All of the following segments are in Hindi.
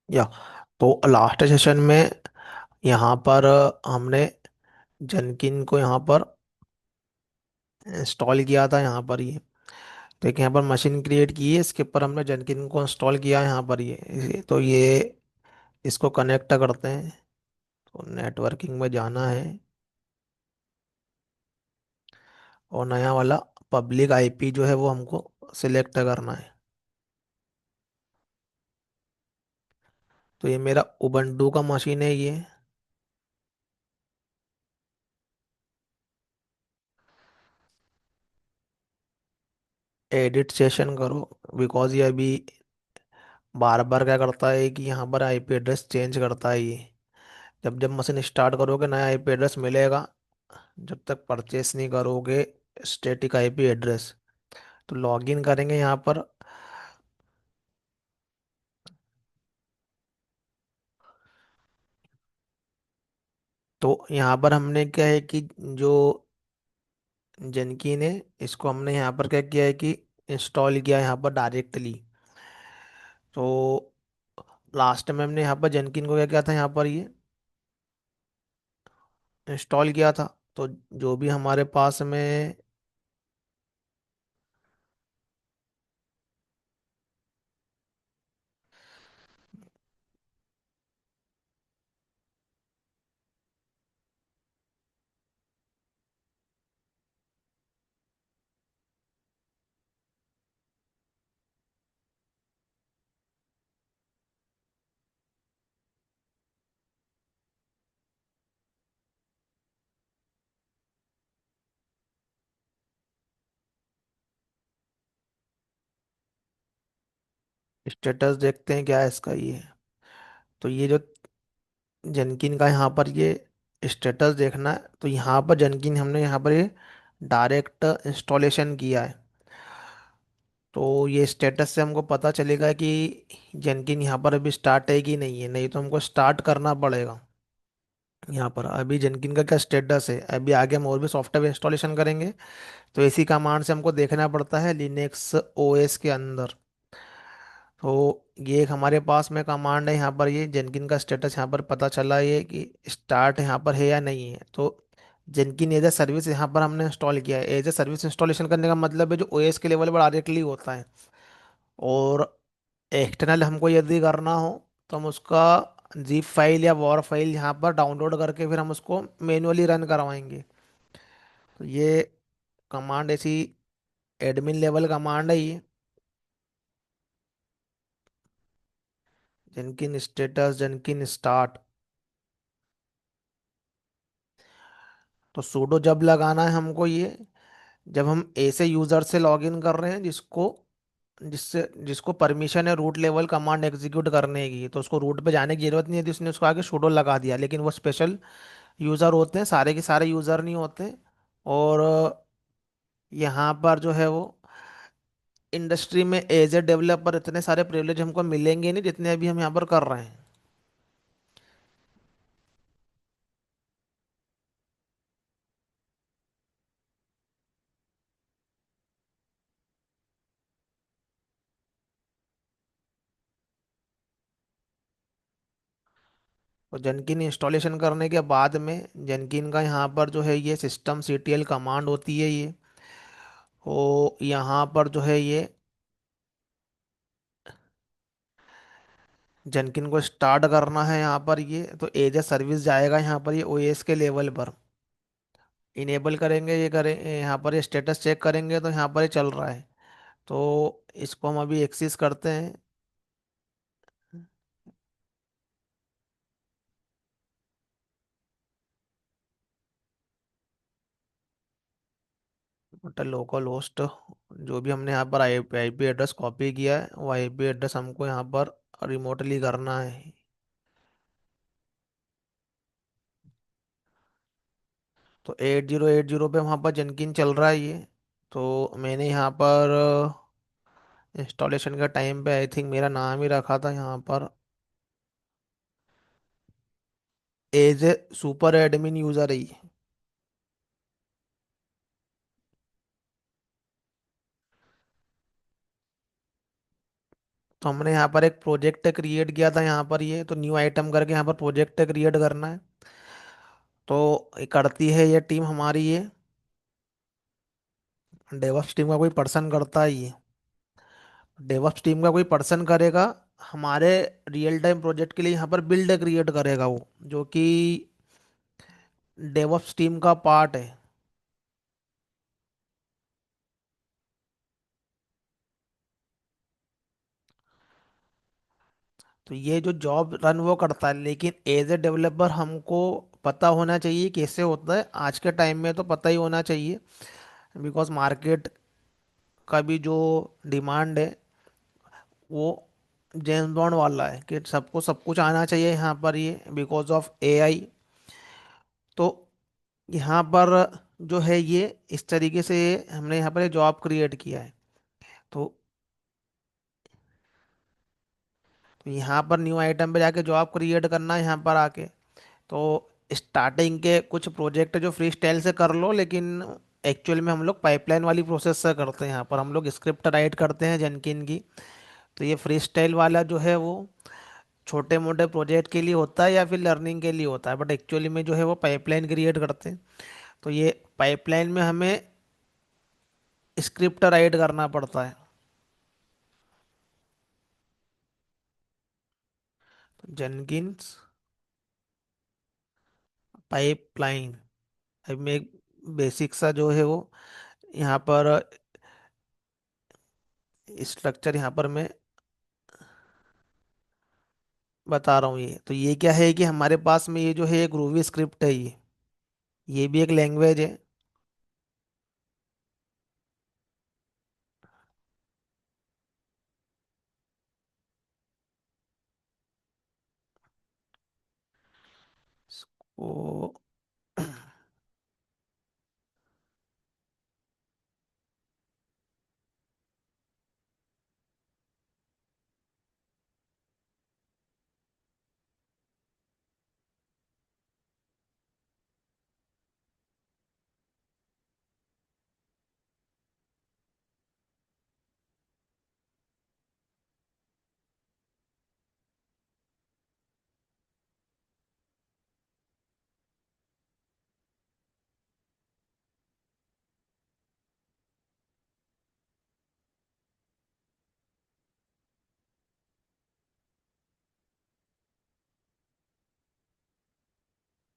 या तो लास्ट सेशन में यहाँ पर हमने जनकिन को यहाँ पर इंस्टॉल किया था यहाँ पर ये। तो एक यहाँ पर मशीन क्रिएट की है, इसके ऊपर हमने जनकिन को इंस्टॉल किया है यहाँ पर तो ये इसको कनेक्ट करते हैं। तो नेटवर्किंग में जाना है और नया वाला पब्लिक आईपी जो है वो हमको सिलेक्ट करना है। तो ये मेरा उबंटू का मशीन है ये। एडिट सेशन करो, बिकॉज ये अभी बार बार क्या करता है कि यहाँ पर आईपी एड्रेस चेंज करता है ये। जब जब मशीन स्टार्ट करोगे नया आईपी एड्रेस मिलेगा, जब तक परचेस नहीं करोगे स्टैटिक आईपी एड्रेस। तो लॉगिन करेंगे यहाँ पर। तो यहाँ पर हमने क्या है कि जो जनकी ने, इसको हमने यहाँ पर क्या किया है कि इंस्टॉल किया है यहाँ पर डायरेक्टली। तो लास्ट में हमने यहाँ पर जनकिन को क्या किया था, यहाँ पर ये इंस्टॉल किया था। तो जो भी हमारे पास में स्टेटस देखते हैं क्या है इसका ये। तो ये जो जनकिन का यहाँ पर ये स्टेटस देखना है, तो यहाँ पर जनकिन हमने यहाँ पर ये डायरेक्ट इंस्टॉलेशन किया है। तो ये स्टेटस से हमको पता चलेगा कि जनकिन यहाँ पर अभी स्टार्ट है कि नहीं है, नहीं तो हमको स्टार्ट करना पड़ेगा। यहाँ पर अभी जनकिन का क्या स्टेटस है, अभी आगे हम और भी सॉफ्टवेयर इंस्टॉलेशन करेंगे। तो इसी कमांड से हमको देखना पड़ता है लिनक्स ओएस के अंदर। तो ये एक हमारे पास में कमांड है यहाँ पर, ये जेनकिन का स्टेटस यहाँ पर पता चला ये कि स्टार्ट यहाँ पर है या नहीं है। तो जेनकिन एज ए सर्विस यहाँ पर हमने इंस्टॉल किया है। एज ए सर्विस इंस्टॉलेशन करने का मतलब है जो ओएस के लेवल पर डायरेक्टली होता है। और एक्सटर्नल हमको यदि करना हो तो हम उसका जीप फाइल या वॉर फाइल यहाँ पर डाउनलोड करके फिर हम उसको मैन्युअली रन करवाएंगे। तो ये कमांड ऐसी एडमिन लेवल कमांड है ये। जेनकिन स्टेटस, जेनकिन स्टार्ट। तो सूडो जब लगाना है हमको ये, जब हम ऐसे यूजर से लॉगिन कर रहे हैं जिसको परमिशन है रूट लेवल कमांड एग्जीक्यूट करने की, तो उसको रूट पे जाने की जरूरत नहीं है, उसने उसको आगे सूडो लगा दिया। लेकिन वो स्पेशल यूजर होते हैं, सारे के सारे यूजर नहीं होते। और यहाँ पर जो है वो इंडस्ट्री में एज ए डेवलपर इतने सारे प्रिविलेज हमको मिलेंगे नहीं जितने अभी हम यहाँ पर कर रहे हैं। तो जेनकिन इंस्टॉलेशन करने के बाद में जेनकिन का यहाँ पर जो है ये सिस्टम सीटीएल कमांड होती है ये। तो यहाँ पर जो है ये जेनकिन को स्टार्ट करना है यहाँ पर ये, तो एज ए सर्विस जाएगा यहाँ पर ये ओएस के लेवल पर। इनेबल करेंगे, ये करें यहाँ पर ये स्टेटस चेक करेंगे तो यहाँ पर ये चल रहा है। तो इसको हम अभी एक्सेस करते हैं। बट लोकल होस्ट, जो भी हमने यहाँ पर आईपी एड्रेस कॉपी किया है वो आईपी एड्रेस हमको यहाँ पर रिमोटली करना है। तो 8080 पे वहाँ पर जेनकिन चल रहा है ये। तो मैंने यहाँ पर इंस्टॉलेशन का टाइम पे आई थिंक मेरा नाम ही रखा था यहाँ पर as a super admin user ही। तो हमने यहाँ पर एक प्रोजेक्ट क्रिएट किया था यहाँ पर, ये तो न्यू आइटम करके यहाँ पर प्रोजेक्ट क्रिएट करना है। तो ये करती है ये टीम हमारी, ये डेवऑप्स टीम का कोई पर्सन करता है ये। डेवऑप्स टीम का कोई पर्सन करेगा हमारे रियल टाइम प्रोजेक्ट के लिए, यहाँ पर बिल्ड क्रिएट करेगा वो, जो कि डेवऑप्स टीम का पार्ट है। तो ये जो जॉब रन वो करता है, लेकिन एज ए डेवलपर हमको पता होना चाहिए कैसे होता है। आज के टाइम में तो पता ही होना चाहिए, बिकॉज मार्केट का भी जो डिमांड है वो जेम्स बॉन्ड वाला है कि सबको सब कुछ आना चाहिए यहाँ पर, ये बिकॉज ऑफ एआई। तो यहाँ पर जो है ये इस तरीके से हमने यहाँ पर एक जॉब क्रिएट किया है। तो यहाँ पर न्यू आइटम पे जाके जॉब क्रिएट करना है यहाँ पर आके। तो स्टार्टिंग के कुछ प्रोजेक्ट जो फ्री स्टाइल से कर लो, लेकिन एक्चुअल में हम लोग पाइपलाइन वाली प्रोसेस से करते हैं। यहाँ पर हम लोग स्क्रिप्ट राइट करते हैं जेनकिन की। तो ये फ्री स्टाइल वाला जो है वो छोटे मोटे प्रोजेक्ट के लिए होता है या फिर लर्निंग के लिए होता है, बट एक्चुअली में जो है वो पाइपलाइन क्रिएट करते हैं। तो ये पाइपलाइन में हमें स्क्रिप्ट राइट करना पड़ता है। जेनकिन्स पाइपलाइन, अभी मैं एक बेसिक सा जो है वो यहाँ पर स्ट्रक्चर यहाँ पर मैं बता रहा हूँ। ये तो ये क्या है कि हमारे पास में ये जो है एक रूबी स्क्रिप्ट है, ये भी एक लैंग्वेज है। इसको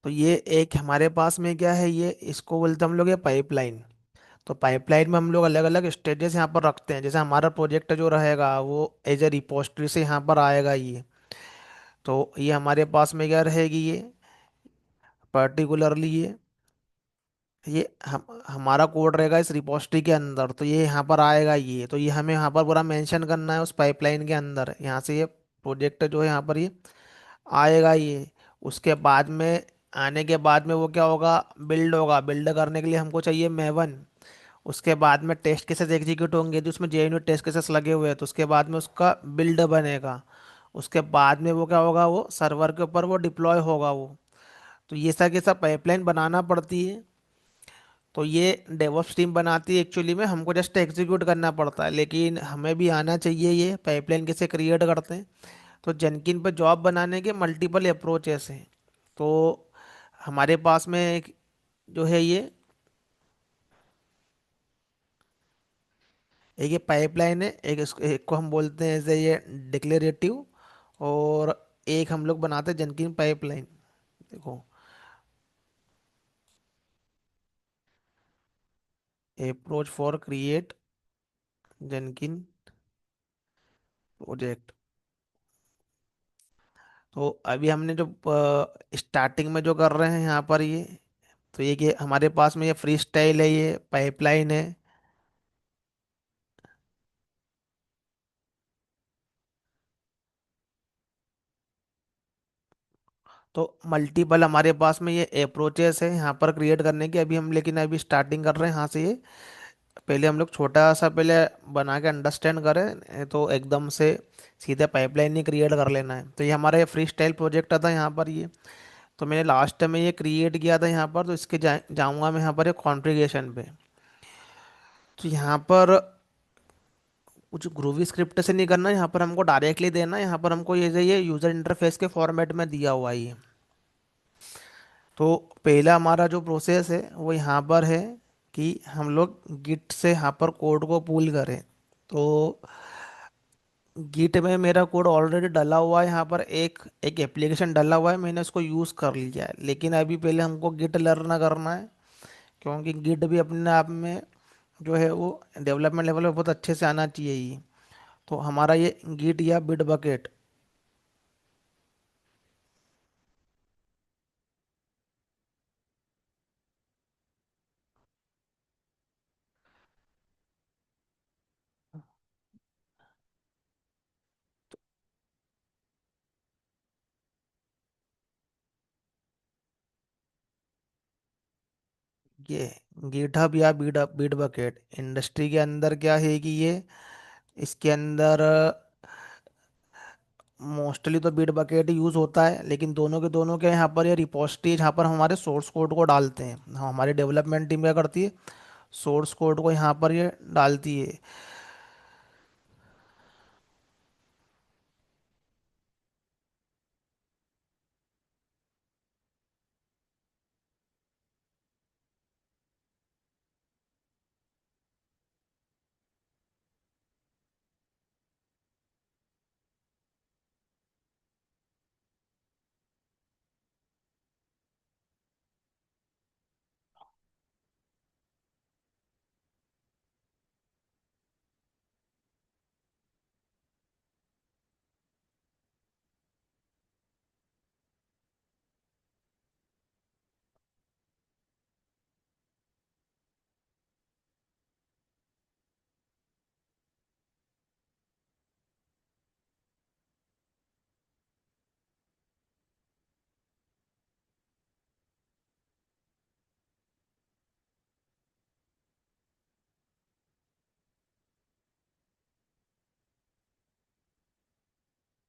तो ये एक हमारे पास में क्या है, ये इसको बोलते हैं हम लोग ये पाइपलाइन। तो पाइपलाइन में हम लोग अलग अलग स्टेजेस यहाँ पर रखते हैं। जैसे हमारा प्रोजेक्ट जो रहेगा वो एज ए रिपोजिटरी से यहाँ पर आएगा ये। तो ये हमारे पास में क्या रहेगी, ये पर्टिकुलरली ये हमारा कोड रहेगा इस रिपोजिटरी के अंदर। तो ये यहाँ पर आएगा ये, तो ये हमें यहाँ पर पूरा मेंशन करना है उस पाइपलाइन के अंदर। यहाँ से ये प्रोजेक्ट जो है यहाँ पर ये आएगा ये। उसके बाद में आने के बाद में वो क्या होगा, बिल्ड होगा। बिल्ड करने के लिए हमको चाहिए मेवन। उसके बाद में टेस्ट केसेस एग्जीक्यूट होंगे, जो उसमें जेन्युइन टेस्ट केसेस लगे हुए हैं। तो उसके बाद में उसका बिल्ड बनेगा। उसके बाद में वो क्या होगा, वो सर्वर के ऊपर वो डिप्लॉय होगा वो। तो ये सब के सब पाइपलाइन बनाना पड़ती है। तो ये डेवऑप्स टीम बनाती है, एक्चुअली में हमको जस्ट एग्जीक्यूट करना पड़ता है। लेकिन हमें भी आना चाहिए ये पाइपलाइन कैसे क्रिएट करते हैं। तो जेनकिन पर जॉब बनाने के मल्टीपल अप्रोचेस हैं। तो हमारे पास में एक जो है ये एक ये पाइपलाइन है, एक को हम बोलते हैं जैसे ये डिक्लेरेटिव, और एक हम लोग बनाते हैं जेनकिन पाइपलाइन। देखो, अप्रोच फॉर क्रिएट जेनकिन प्रोजेक्ट। तो अभी हमने जो स्टार्टिंग में जो कर रहे हैं यहाँ पर ये, तो ये कि हमारे पास में ये फ्री स्टाइल है, ये पाइपलाइन है। तो मल्टीपल हमारे पास में ये अप्रोचेस है यहाँ पर क्रिएट करने के। अभी हम लेकिन अभी स्टार्टिंग कर रहे हैं यहाँ से ये। पहले हम लोग छोटा सा पहले बना के अंडरस्टैंड करें, तो एकदम से सीधे पाइपलाइन नहीं क्रिएट कर लेना है। तो ये हमारा ये फ्री स्टाइल प्रोजेक्ट था यहाँ पर ये। तो मैंने लास्ट में ये क्रिएट किया था यहाँ पर। तो इसके जाऊँगा मैं यहाँ पर एक कॉन्फ़िगरेशन पे। तो यहाँ पर कुछ ग्रूवी स्क्रिप्ट से नहीं करना, यहाँ पर हमको डायरेक्टली देना है, यहाँ पर हमको ये यूजर इंटरफेस के फॉर्मेट में दिया हुआ है ये। तो पहला हमारा जो प्रोसेस है वो यहाँ पर है कि हम लोग गिट से यहाँ पर कोड को पुल करें। तो गिट में मेरा कोड ऑलरेडी डला हुआ है, यहाँ पर एक एक एप्लीकेशन डला हुआ है, मैंने उसको यूज़ कर लिया है। लेकिन अभी पहले हमको गिट लर्न करना है, क्योंकि गिट भी अपने आप में जो है वो डेवलपमेंट लेवल पे बहुत अच्छे से आना चाहिए ये। तो हमारा ये गिट या बिट बकेट, ये गिटहब या बिट बिट बकेट इंडस्ट्री के अंदर क्या है कि ये इसके अंदर मोस्टली तो बिट बकेट ही यूज़ होता है, लेकिन दोनों के दोनों के यहाँ पर ये रिपोजिटरी जहाँ पर हमारे सोर्स कोड को डालते हैं, हमारी डेवलपमेंट टीम क्या करती है, सोर्स कोड को यहाँ पर ये डालती है।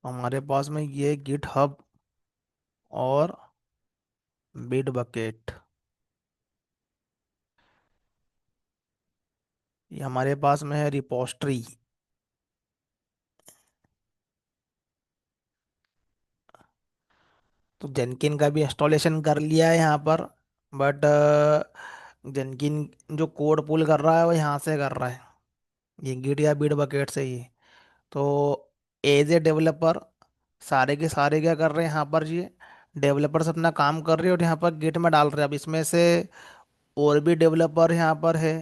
हमारे पास में ये गिट हब और बिट बकेट, ये हमारे पास में है रिपोजिटरी। तो जेनकिन का भी इंस्टॉलेशन कर लिया है यहाँ पर, बट जेनकिन जो कोड पुल कर रहा है वो यहाँ से कर रहा है, ये गिट या बिट बकेट से ही। तो एज ए डेवलपर सारे के सारे क्या कर रहे हैं यहाँ पर, ये डेवलपर्स अपना काम कर रहे हैं और यहाँ पर गिट में डाल रहे हैं। अब इसमें से और भी डेवलपर यहाँ पर है।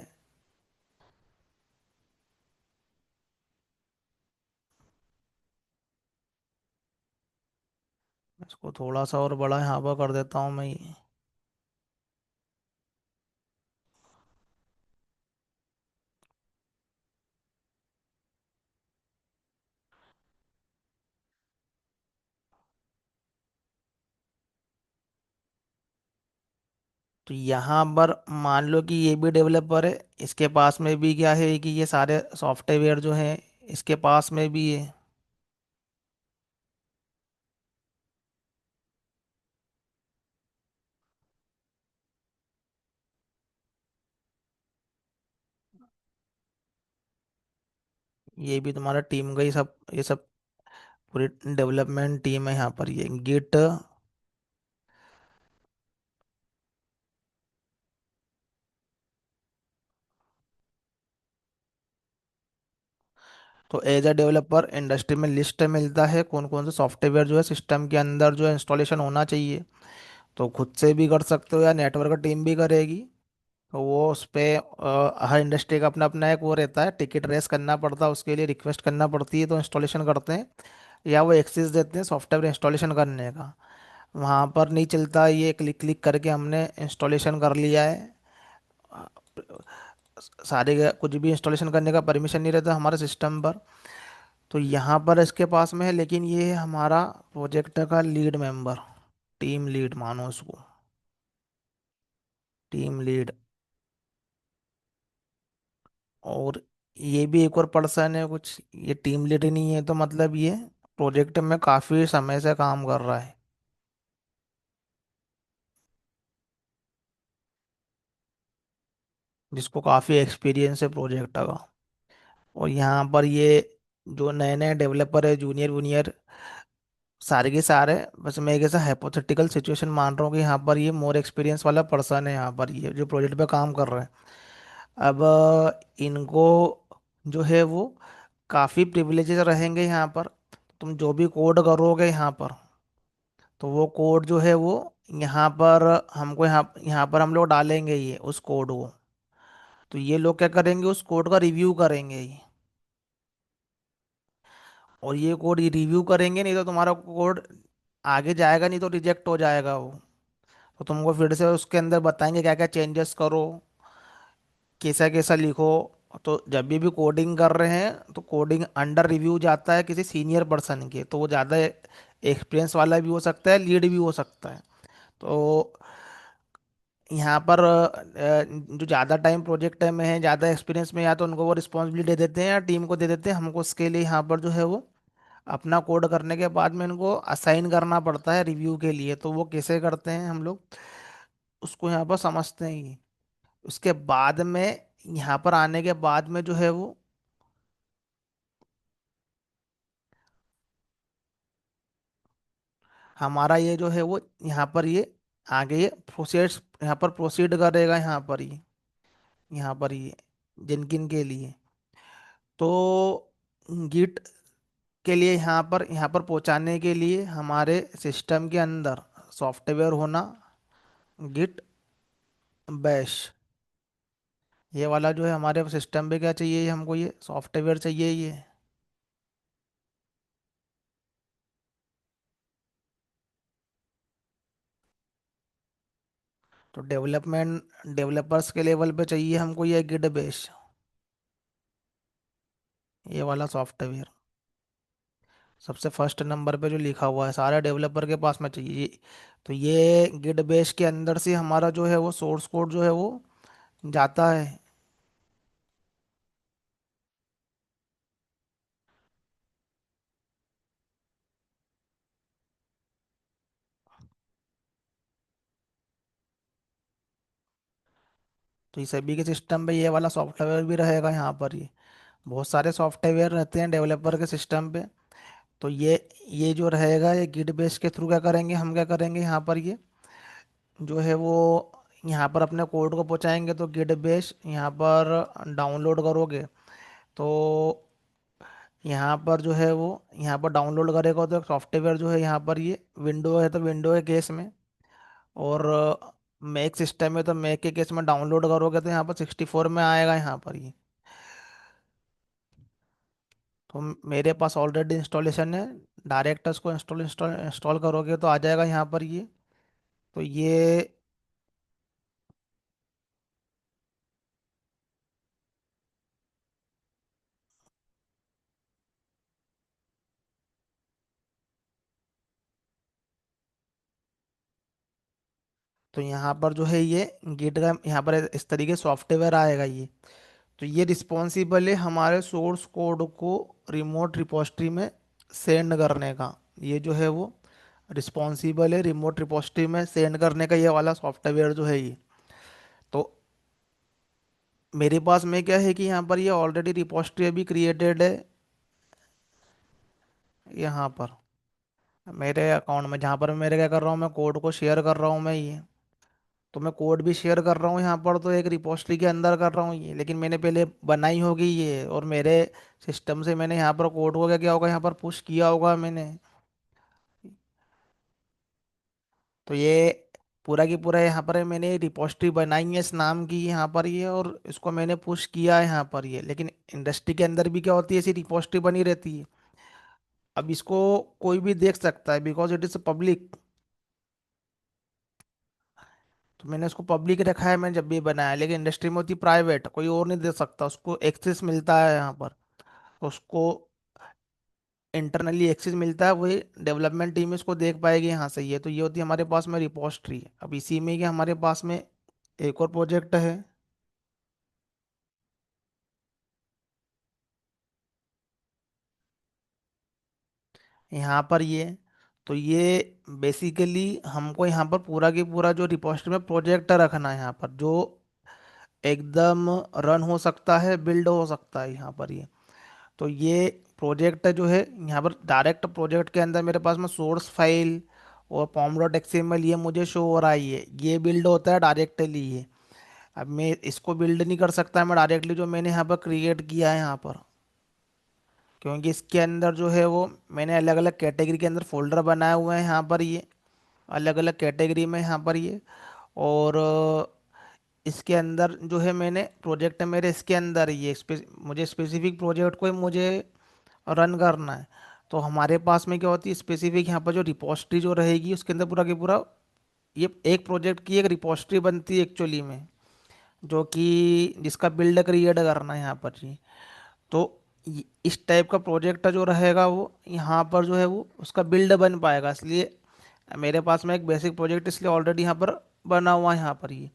इसको थोड़ा सा और बड़ा यहाँ पर कर देता हूँ मैं ये। तो यहाँ पर मान लो कि ये भी डेवलपर है, इसके पास में भी क्या है कि ये सारे सॉफ्टवेयर जो हैं इसके पास में भी है। ये भी तुम्हारा टीम का ही सब, ये सब पूरी डेवलपमेंट टीम है यहाँ पर, ये गिट। तो एज अ डेवलपर इंडस्ट्री में लिस्ट मिलता है कौन कौन से सॉफ्टवेयर जो है सिस्टम के अंदर जो है इंस्टॉलेशन होना चाहिए। तो खुद से भी कर सकते हो या नेटवर्क टीम भी करेगी। तो वो उस पे हर इंडस्ट्री का अपना अपना एक वो रहता है, टिकट रेस करना पड़ता है, उसके लिए रिक्वेस्ट करना पड़ती है तो इंस्टॉलेशन करते हैं, या वो एक्सेस देते हैं सॉफ्टवेयर इंस्टॉलेशन करने का। वहाँ पर नहीं चलता ये क्लिक क्लिक करके हमने इंस्टॉलेशन कर लिया है, सारे कुछ भी इंस्टॉलेशन करने का परमिशन नहीं रहता हमारे सिस्टम पर। तो यहाँ पर इसके पास में है, लेकिन ये है हमारा प्रोजेक्ट का लीड मेंबर, टीम लीड मानो उसको, टीम लीड। और ये भी एक और पर्सन है कुछ, ये टीम लीड नहीं है तो मतलब ये प्रोजेक्ट में काफ़ी समय से काम कर रहा है, जिसको काफ़ी एक्सपीरियंस है प्रोजेक्ट का। और यहाँ पर ये जो नए नए डेवलपर है, जूनियर वूनियर, सारे के सारे, बस मैं एक ऐसा हाइपोथेटिकल सिचुएशन मान रहा हूँ कि यहाँ पर ये मोर एक्सपीरियंस वाला पर्सन है, यहाँ पर ये जो प्रोजेक्ट पे काम कर रहा है। अब इनको जो है वो काफ़ी प्रिविलेजेस रहेंगे यहाँ पर। तुम जो भी कोड करोगे यहाँ पर, तो वो कोड जो है वो यहाँ पर हमको यहाँ यहाँ पर हम लोग डालेंगे ये उस कोड को। तो ये लोग क्या करेंगे, उस कोड का रिव्यू करेंगे ये। और ये कोड ये रिव्यू करेंगे, नहीं तो तुम्हारा कोड आगे जाएगा, नहीं तो रिजेक्ट हो जाएगा वो। तो तुमको फिर से उसके अंदर बताएंगे क्या क्या चेंजेस करो, कैसा कैसा लिखो। तो जब भी कोडिंग कर रहे हैं तो कोडिंग अंडर रिव्यू जाता है किसी सीनियर पर्सन के, तो वो ज़्यादा एक्सपीरियंस वाला भी हो सकता है, लीड भी हो सकता है। तो यहाँ पर जो ज़्यादा टाइम प्रोजेक्ट में है, ज़्यादा एक्सपीरियंस में, या तो उनको वो रिस्पॉन्सिबिलिटी दे देते हैं या टीम को दे देते हैं। हमको उसके लिए यहाँ पर जो है वो अपना कोड करने के बाद में इनको असाइन करना पड़ता है रिव्यू के लिए। तो वो कैसे करते हैं हम लोग उसको यहाँ पर समझते हैं ये। उसके बाद में यहाँ पर आने के बाद में जो है वो हमारा ये जो है वो यहाँ पर ये आगे ये प्रोसेस यहाँ पर प्रोसीड करेगा, यहाँ पर ये जिनकिन के लिए। तो गिट के लिए यहाँ पर पहुँचाने के लिए हमारे सिस्टम के अंदर सॉफ्टवेयर होना, गिट बैश। ये वाला जो है हमारे सिस्टम पे क्या चाहिए, ये हमको ये सॉफ्टवेयर चाहिए ये। तो डेवलपर्स के लेवल पे चाहिए हमको ये गिट बैश, ये वाला सॉफ्टवेयर सबसे फर्स्ट नंबर पे जो लिखा हुआ है, सारे डेवलपर के पास में चाहिए तो ये गिट बेस के अंदर से हमारा जो है वो सोर्स कोड जो है वो जाता है। तो ये सभी के सिस्टम पे ये वाला सॉफ्टवेयर भी रहेगा यहाँ पर ये। बहुत सारे सॉफ्टवेयर रहते हैं डेवलपर के सिस्टम पे। तो ये जो रहेगा ये गिट बेस के थ्रू क्या करेंगे, हम क्या करेंगे यहाँ पर ये जो है वो यहाँ पर अपने कोड को पहुँचाएंगे। तो गिट बेस यहाँ पर डाउनलोड करोगे, तो यहाँ पर जो है वो यहाँ पर डाउनलोड करेगा तो एक सॉफ्टवेयर जो है यहाँ पर ये विंडो है तो विंडो के केस में, और मैक सिस्टम है तो मैक के केस में डाउनलोड करोगे तो यहाँ पर 64 में आएगा यहाँ पर ये। तो मेरे पास ऑलरेडी इंस्टॉलेशन है, डायरेक्ट उसको इंस्टॉल इंस्टॉल इंस्टॉल करोगे तो आ जाएगा यहाँ पर ये। तो ये तो यहाँ पर जो है ये गिट का यहाँ पर इस तरीके सॉफ्टवेयर आएगा ये। तो ये रिस्पॉन्सिबल है हमारे सोर्स कोड को रिमोट रिपोजिटरी में सेंड करने का। ये जो है वो रिस्पॉन्सिबल है रिमोट रिपोजिटरी में सेंड करने का, ये वाला सॉफ्टवेयर जो है ये। तो मेरे पास में क्या है कि यहाँ पर ये ऑलरेडी रिपोजिटरी अभी क्रिएटेड है यहाँ पर मेरे अकाउंट में, जहाँ पर मैं मेरे क्या कर रहा हूँ, मैं कोड को शेयर कर रहा हूँ मैं ये। तो मैं कोड भी शेयर कर रहा हूँ यहाँ पर, तो एक रिपोजिटरी के अंदर कर रहा हूँ ये, लेकिन मैंने पहले बनाई होगी ये, और मेरे सिस्टम से मैंने यहाँ पर कोड को क्या किया होगा, यहाँ पर पुश किया होगा मैंने। तो ये पूरा की पूरा यहाँ पर मैंने रिपोजिटरी बनाई है इस नाम की यहाँ पर ये, और इसको मैंने पुश किया है यहाँ पर ये। लेकिन इंडस्ट्री के अंदर भी क्या होती है, ऐसी रिपोजिटरी बनी रहती है। अब इसको कोई भी देख सकता है बिकॉज इट इज पब्लिक। तो मैंने उसको पब्लिक रखा है मैंने जब भी बनाया, लेकिन इंडस्ट्री में होती प्राइवेट, कोई और नहीं देख सकता, उसको एक्सेस मिलता है यहाँ पर। उसको इंटरनली एक्सेस मिलता है, वही डेवलपमेंट टीम इसको देख पाएगी यहाँ से। ये तो ये होती है हमारे पास में रिपोजिटरी। अब इसी में कि हमारे पास में एक और प्रोजेक्ट है यहाँ पर ये। तो ये बेसिकली हमको यहाँ पर पूरा की पूरा जो रिपोजिटरी में प्रोजेक्ट रखना है यहाँ पर, जो एकदम रन हो सकता है, बिल्ड हो सकता है यहाँ पर ये। तो ये प्रोजेक्ट जो है यहाँ पर डायरेक्ट प्रोजेक्ट के अंदर मेरे पास में सोर्स फाइल और पॉम डॉट एक्सएमएल ये मुझे शो हो रहा है, ये बिल्ड होता है डायरेक्टली ये। अब मैं इसको बिल्ड नहीं कर सकता मैं डायरेक्टली जो मैंने यहाँ पर क्रिएट किया है यहाँ पर, क्योंकि इसके अंदर जो है वो मैंने अलग अलग कैटेगरी के अंदर फोल्डर बनाए हुए हैं यहाँ पर ये, अलग अलग कैटेगरी में यहाँ पर ये। और इसके अंदर जो है मैंने प्रोजेक्ट मेरे इसके अंदर ये मुझे स्पेसिफिक प्रोजेक्ट को ही मुझे रन करना है। तो हमारे पास में क्या होती है स्पेसिफिक यहाँ पर जो रिपोजिटरी जो रहेगी उसके अंदर पूरा के पूरा ये एक प्रोजेक्ट की एक रिपोजिटरी बनती है एक्चुअली में, जो कि जिसका बिल्ड क्रिएट करना है यहाँ पर जी। तो इस टाइप का प्रोजेक्ट जो रहेगा वो यहाँ पर जो है वो उसका बिल्ड बन पाएगा, इसलिए मेरे पास में एक बेसिक प्रोजेक्ट इसलिए ऑलरेडी यहाँ पर बना हुआ है यहाँ पर ये।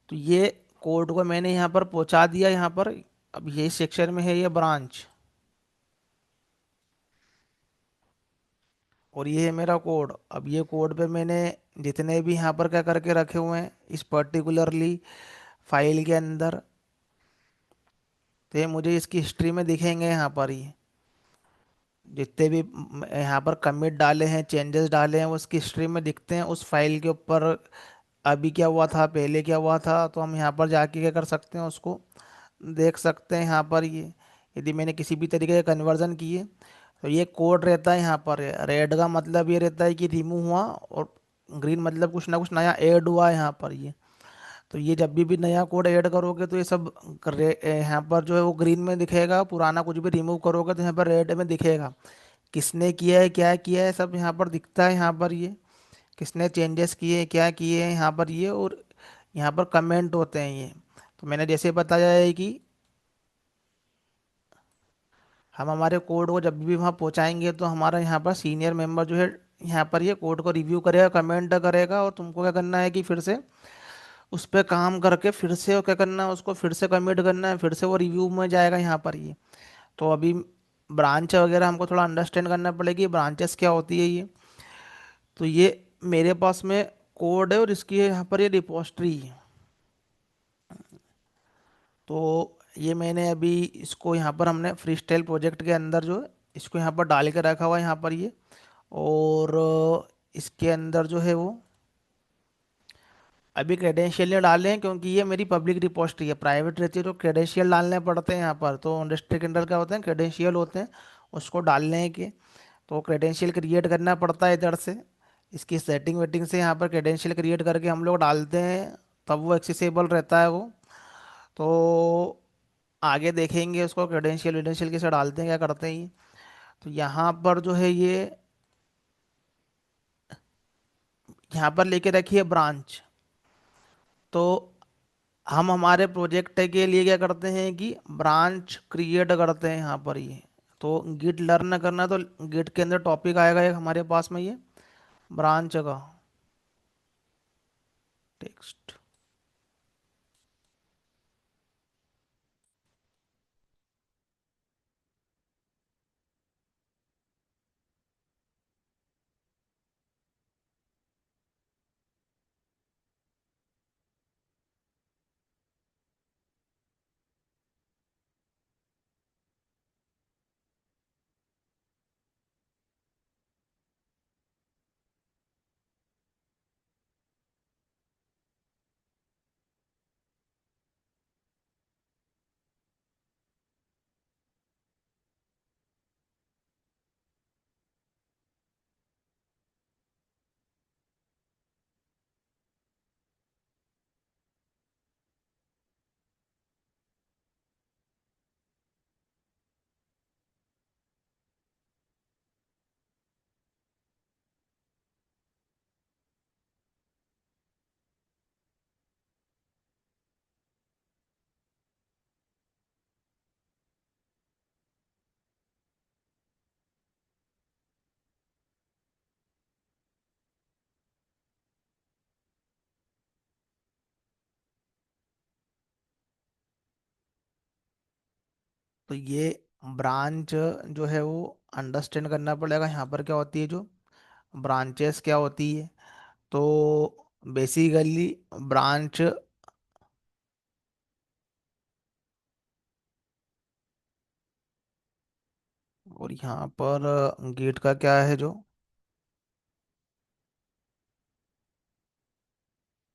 तो ये कोड को मैंने यहाँ पर पहुँचा दिया यहाँ पर। अब यही सेक्शन में है ये ब्रांच, और ये है मेरा कोड। अब ये कोड पे मैंने जितने भी यहाँ पर क्या करके रखे हुए हैं इस पर्टिकुलरली फाइल के अंदर, तो ये मुझे इसकी हिस्ट्री में दिखेंगे यहाँ पर ही जितने भी यहाँ पर कमिट डाले हैं चेंजेस डाले हैं वो उसकी हिस्ट्री में दिखते हैं उस फाइल के ऊपर। अभी क्या हुआ था पहले क्या हुआ था तो हम यहाँ पर जाके क्या कर सकते हैं उसको देख सकते हैं यहाँ पर ये। यदि मैंने किसी भी तरीके का कन्वर्जन किए तो ये कोड रहता है यहाँ पर। रेड का मतलब ये रहता है कि रिमूव हुआ, और ग्रीन मतलब कुछ ना कुछ नया ऐड हुआ है यहाँ पर ये। तो ये जब भी नया कोड ऐड करोगे तो ये सब यहाँ पर जो है वो ग्रीन में दिखेगा, पुराना कुछ भी रिमूव करोगे तो यहाँ पर रेड में दिखेगा। किसने किया है क्या किया है सब यहाँ पर दिखता है यहाँ पर ये, किसने चेंजेस किए क्या किए हैं यहाँ पर ये, और यहाँ पर कमेंट होते हैं ये। तो मैंने जैसे बताया है कि हम हमारे कोड को जब भी वहाँ पहुँचाएंगे तो हमारा यहाँ पर सीनियर मेंबर जो है यहाँ पर ये कोड को रिव्यू करेगा कमेंट करेगा, और तुमको क्या करना है कि फिर से उस पर काम करके फिर से क्या करना है उसको फिर से कमिट करना है, फिर से वो रिव्यू में जाएगा यहाँ पर ये। तो अभी ब्रांच वगैरह हमको थोड़ा अंडरस्टैंड करना पड़ेगी ब्रांचेस क्या होती है ये। तो ये मेरे पास में कोड है और इसकी यहाँ पर ये रिपोजिटरी है। तो ये मैंने अभी इसको यहाँ पर हमने फ्री स्टाइल प्रोजेक्ट के अंदर जो है इसको यहाँ पर डाल के रखा हुआ है यहाँ पर ये। और इसके अंदर जो है वो अभी क्रेडेंशियल नहीं डाले हैं क्योंकि ये मेरी पब्लिक रिपोजिटरी है, प्राइवेट रहती है तो क्रेडेंशियल डालने पड़ते हैं यहाँ पर। तो इंडस्ट्री के अंदर क्या होते हैं क्रेडेंशियल होते हैं उसको डालने के, तो क्रेडेंशियल क्रिएट करना पड़ता है इधर से। इसकी सेटिंग वेटिंग से यहाँ पर क्रेडेंशियल क्रिएट करके हम लोग डालते हैं, तब वो एक्सेसिबल रहता है वो। तो आगे देखेंगे उसको क्रेडेंशियल वेडेंशियल कैसे डालते हैं क्या करते हैं ये। तो यहाँ पर जो है ये यहाँ पर लेके रखिए ब्रांच। तो हम हमारे प्रोजेक्ट के लिए क्या करते हैं कि ब्रांच क्रिएट करते हैं यहाँ पर ये। तो गिट लर्न करना तो गिट के अंदर टॉपिक आएगा एक हमारे पास में ये ब्रांच का टेक्स्ट। तो ये ब्रांच जो है वो अंडरस्टैंड करना पड़ेगा यहाँ पर क्या होती है जो ब्रांचेस क्या होती है। तो बेसिकली ब्रांच और यहाँ पर गेट का क्या है जो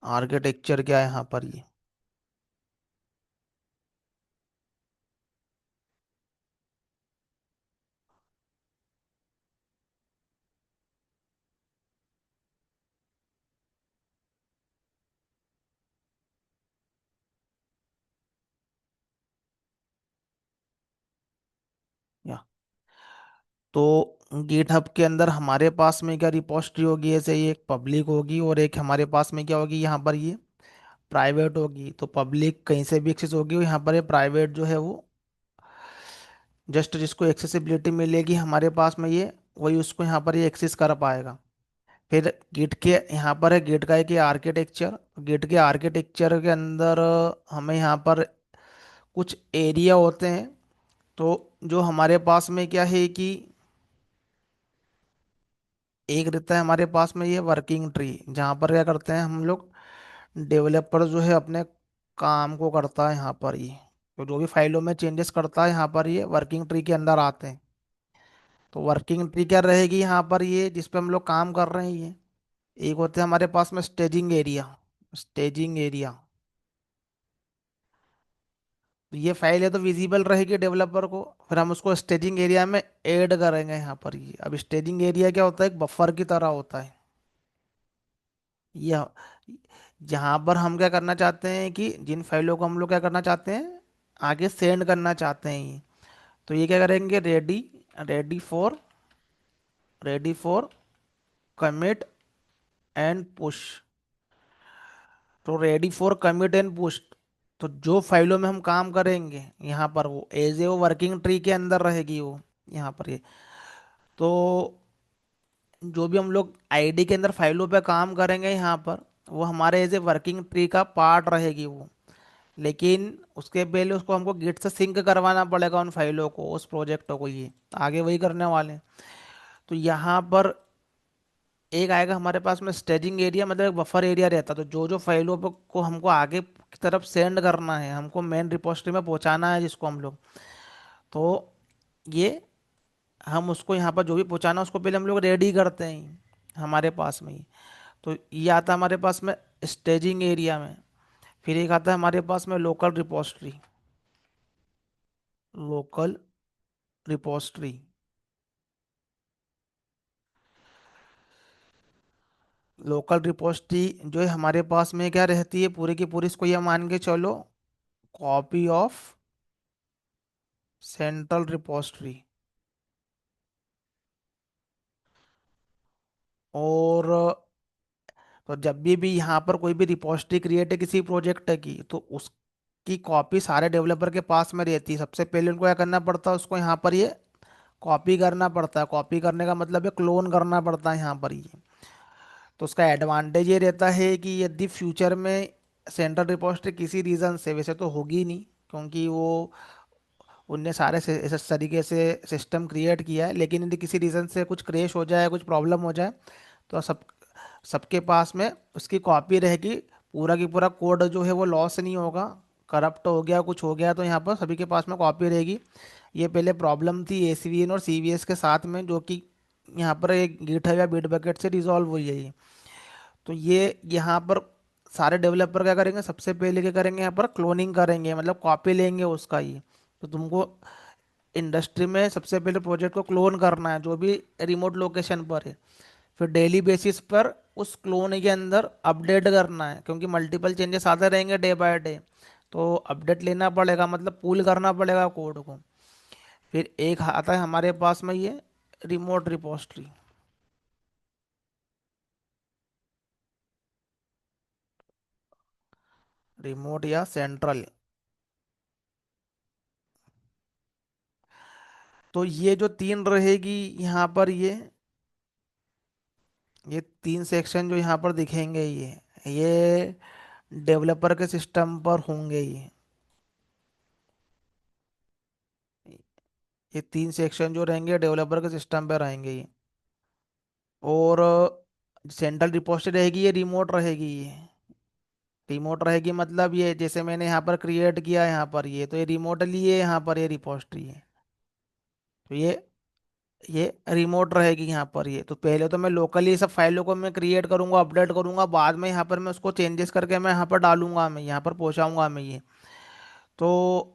आर्किटेक्चर क्या है यहाँ पर ये। या तो गेट हब के अंदर हमारे पास में क्या रिपोजिटरी होगी, ऐसे ही एक पब्लिक होगी और एक हमारे पास में क्या होगी यहाँ पर ये प्राइवेट होगी। तो पब्लिक कहीं से भी एक्सेस होगी और यहाँ पर ये प्राइवेट जो है वो जस्ट जिसको एक्सेसिबिलिटी मिलेगी हमारे पास में ये वही उसको यहाँ पर ये एक्सेस कर पाएगा। फिर गेट के यहाँ पर है गेट का एक आर्किटेक्चर। गेट के आर्किटेक्चर के अंदर हमें यहाँ पर कुछ एरिया होते हैं। तो जो हमारे पास में क्या है कि एक रहता है हमारे पास में ये वर्किंग ट्री, जहाँ पर क्या करते हैं हम लोग डेवलपर जो है अपने काम को करता है यहाँ पर ये। तो जो भी फाइलों में चेंजेस करता है यहाँ पर ये वर्किंग ट्री के अंदर आते हैं। तो वर्किंग ट्री क्या रहेगी यहाँ पर ये जिस पे हम लोग काम कर रहे हैं ये। एक होते हैं हमारे पास में स्टेजिंग एरिया। स्टेजिंग एरिया, तो ये फाइल है तो विजिबल रहेगी डेवलपर को। फिर हम उसको स्टेजिंग एरिया में ऐड करेंगे यहाँ पर ये। अब स्टेजिंग एरिया क्या होता है, एक बफर की तरह होता है ये। जहाँ पर हम क्या करना चाहते हैं कि जिन फाइलों को हम लोग क्या करना चाहते हैं आगे सेंड करना चाहते हैं ये। तो ये क्या करेंगे, ready ready for ready for commit and push. तो ready for commit and push, तो जो फाइलों में हम काम करेंगे यहाँ पर वो एज ए वो वर्किंग ट्री के अंदर रहेगी वो यहाँ पर ये। तो जो भी हम लोग आईडी के अंदर फाइलों पे काम करेंगे यहाँ पर वो हमारे एज ए वर्किंग ट्री का पार्ट रहेगी वो। लेकिन उसके पहले उसको हमको गिट से सिंक करवाना पड़ेगा उन फाइलों को, उस प्रोजेक्ट को, ये आगे वही करने वाले हैं। तो यहाँ पर एक आएगा हमारे पास में स्टेजिंग एरिया, मतलब एक बफर एरिया रहता है। तो जो जो फाइलों को हमको आगे की तरफ सेंड करना है, हमको मेन रिपोजिटरी में पहुंचाना है जिसको हम लोग, तो ये हम उसको यहाँ पर जो भी पहुंचाना है उसको पहले हम लोग रेडी करते हैं हमारे पास में ही। तो ये आता है हमारे पास में स्टेजिंग एरिया में। फिर एक आता है हमारे पास में local repository. Local repository, local repository जो है हमारे पास में क्या रहती है पूरी की पूरी, इसको ये मान के चलो कॉपी ऑफ सेंट्रल रिपोजिटरी। और तो जब भी यहाँ पर कोई भी रिपोजिटरी क्रिएट है किसी प्रोजेक्ट की, तो उसकी कॉपी सारे डेवलपर के पास में रहती है। सबसे पहले उनको क्या करना पड़ता है, उसको यहाँ पर ये कॉपी करना पड़ता है। कॉपी करने का मतलब है क्लोन करना पड़ता है यहाँ पर ये। तो उसका एडवांटेज ये रहता है कि यदि फ्यूचर में सेंट्रल रिपोजिटरी किसी रीज़न से, वैसे तो होगी नहीं क्योंकि वो उनने सारे से इस तरीके से सिस्टम क्रिएट किया है, लेकिन यदि किसी रीज़न से कुछ क्रैश हो जाए, कुछ प्रॉब्लम हो जाए, तो सबके पास में उसकी कॉपी रहेगी। पूरा की पूरा कोड जो है वो लॉस नहीं होगा। करप्ट हो गया, कुछ हो गया, तो यहाँ पर सभी के पास में कॉपी रहेगी। ये पहले प्रॉब्लम थी एसवीएन और सीवीएस के साथ में, जो कि यहाँ पर एक गिटहब या बिटबकेट से रिजॉल्व हुई है ये। तो ये यहाँ पर सारे डेवलपर क्या करेंगे, सबसे पहले क्या करेंगे, यहाँ पर क्लोनिंग करेंगे, मतलब कॉपी लेंगे उसका ही। तो तुमको इंडस्ट्री में सबसे पहले प्रोजेक्ट को क्लोन करना है जो भी रिमोट लोकेशन पर है। फिर डेली बेसिस पर उस क्लोन के अंदर अपडेट करना है, क्योंकि मल्टीपल चेंजेस आते रहेंगे डे बाय डे। तो अपडेट लेना पड़ेगा, मतलब पुल करना पड़ेगा कोड को। फिर एक आता है हमारे पास में ये रिमोट रिपोजिटरी। रिमोट या सेंट्रल। तो ये जो तीन रहेगी यहाँ पर ये तीन सेक्शन जो यहाँ पर दिखेंगे ये डेवलपर के सिस्टम पर होंगे ये तीन सेक्शन जो रहेंगे डेवलपर के सिस्टम पे रहेंगे ये। और सेंट्रल रिपोजिटरी रहेगी ये रिमोट रहेगी ये। रिमोट रहेगी मतलब ये जैसे मैंने यहाँ पर क्रिएट किया है यहाँ पर ये, तो ये रिमोटली है यहाँ पर ये रिपोजिटरी है। तो ये ये रिमोट रहेगी यहाँ पर। ये तो पहले तो मैं लोकली सब फाइलों को मैं क्रिएट करूँगा, अपडेट करूँगा, बाद में यहाँ पर मैं उसको चेंजेस करके मैं यहाँ पर डालूंगा, मैं यहाँ पर पहुँचाऊंगा मैं ये। तो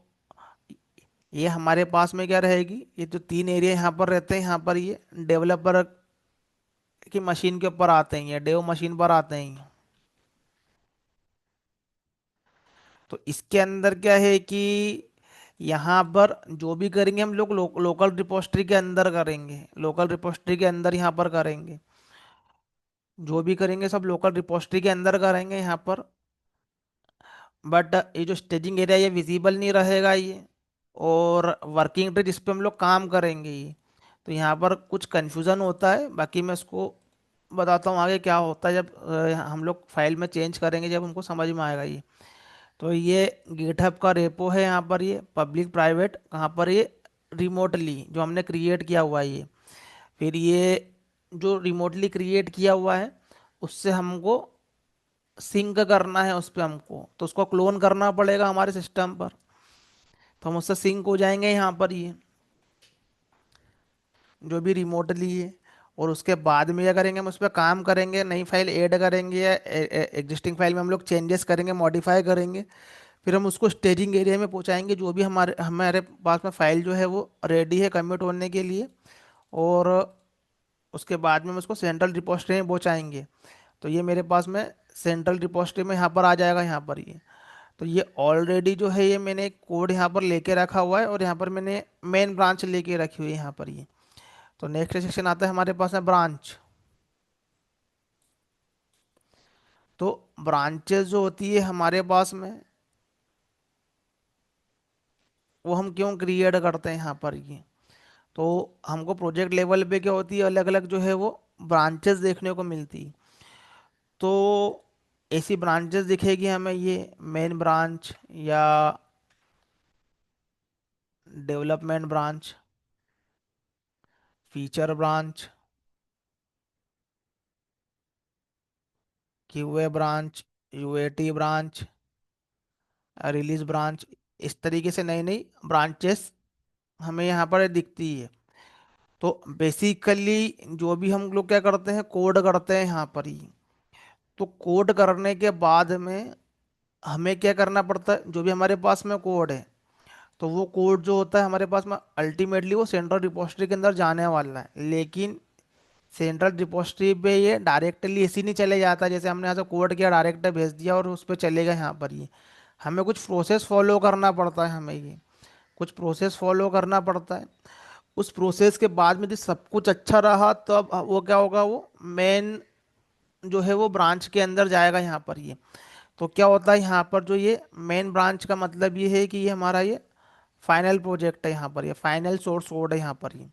ये हमारे पास में क्या रहेगी, ये जो तीन एरिया यहाँ पर रहते हैं, यहाँ पर ये डेवलपर की मशीन के ऊपर आते हैं, ये डेव मशीन पर आते हैं ये। तो इसके अंदर क्या है कि यहाँ पर जो भी करेंगे हम लोग लोकल रिपोजिटरी के अंदर करेंगे, लोकल रिपोजिटरी के अंदर यहाँ पर करेंगे। जो भी करेंगे सब लोकल रिपोजिटरी के अंदर करेंगे यहाँ पर। बट ये जो स्टेजिंग एरिया ये विजिबल नहीं रहेगा ये। और वर्किंग ट्री जिस पे हम लोग काम करेंगे ये, तो यहाँ पर कुछ कन्फ्यूज़न होता है, बाकी मैं इसको बताता हूँ आगे क्या होता है जब हम लोग फाइल में चेंज करेंगे, जब हमको समझ में आएगा ये। तो ये गिटहब का रेपो है यहाँ पर, ये पब्लिक प्राइवेट कहाँ पर, ये रिमोटली जो हमने क्रिएट किया हुआ है ये। फिर ये जो रिमोटली क्रिएट किया हुआ है उससे हमको सिंक करना है उस पे हमको, तो उसको क्लोन करना पड़ेगा हमारे सिस्टम पर। तो हम उससे सिंक हो जाएंगे यहाँ पर ये, जो भी रिमोटली है। और उसके बाद में क्या करेंगे, हम उस पर काम करेंगे, नई फाइल ऐड करेंगे या एग्जिस्टिंग फाइल में हम लोग चेंजेस करेंगे, मॉडिफाई करेंगे। फिर हम उसको स्टेजिंग एरिया में पहुंचाएंगे, जो भी हमारे हमारे पास में फाइल जो है वो रेडी है कमिट होने के लिए। और उसके बाद में हम उसको सेंट्रल रिपोजिटरी में पहुंचाएंगे। तो ये मेरे पास में सेंट्रल रिपोजिटरी में यहाँ पर आ जाएगा यहाँ पर ये। तो ये ऑलरेडी जो है ये मैंने कोड यहाँ पर लेके रखा हुआ है, और यहाँ पर मैंने मेन ब्रांच लेके रखी हुई है यहाँ पर ये। तो नेक्स्ट सेक्शन आता है हमारे पास में ब्रांच। तो ब्रांचेस जो होती है हमारे पास में, वो हम क्यों क्रिएट करते हैं यहाँ पर ये। तो हमको प्रोजेक्ट लेवल पे क्या होती है, अलग अलग जो है वो ब्रांचेस देखने को मिलती। तो ऐसी ब्रांचेस दिखेगी हमें, ये मेन ब्रांच या development branch, feature branch, QA branch, UAT branch, release branch. इस तरीके से नई नई ब्रांचेस हमें यहाँ पर दिखती है। तो बेसिकली जो भी हम लोग क्या करते हैं, कोड करते हैं यहाँ पर ही। तो कोड करने के बाद में हमें क्या करना पड़ता है, जो भी हमारे पास में कोड है, तो वो कोड जो होता है हमारे पास में अल्टीमेटली वो सेंट्रल रिपोजिटरी के अंदर जाने वाला है। लेकिन सेंट्रल रिपोजिटरी पे ये डायरेक्टली ऐसे नहीं चले जाता, जैसे हमने यहाँ से कोड किया डायरेक्ट भेज दिया और उस पर चलेगा यहाँ पर ये। हमें कुछ प्रोसेस फॉलो करना पड़ता है, हमें ये कुछ प्रोसेस फॉलो करना पड़ता है। उस प्रोसेस के बाद में यदि सब कुछ अच्छा रहा तो अब वो क्या होगा, वो मेन जो है वो ब्रांच के अंदर जाएगा यहाँ पर ये। तो क्या होता है यहाँ पर, जो ये मेन ब्रांच का मतलब ये है कि ये हमारा ये फाइनल प्रोजेक्ट है यहाँ पर, ये फाइनल सोर्स कोड है यहाँ पर ये।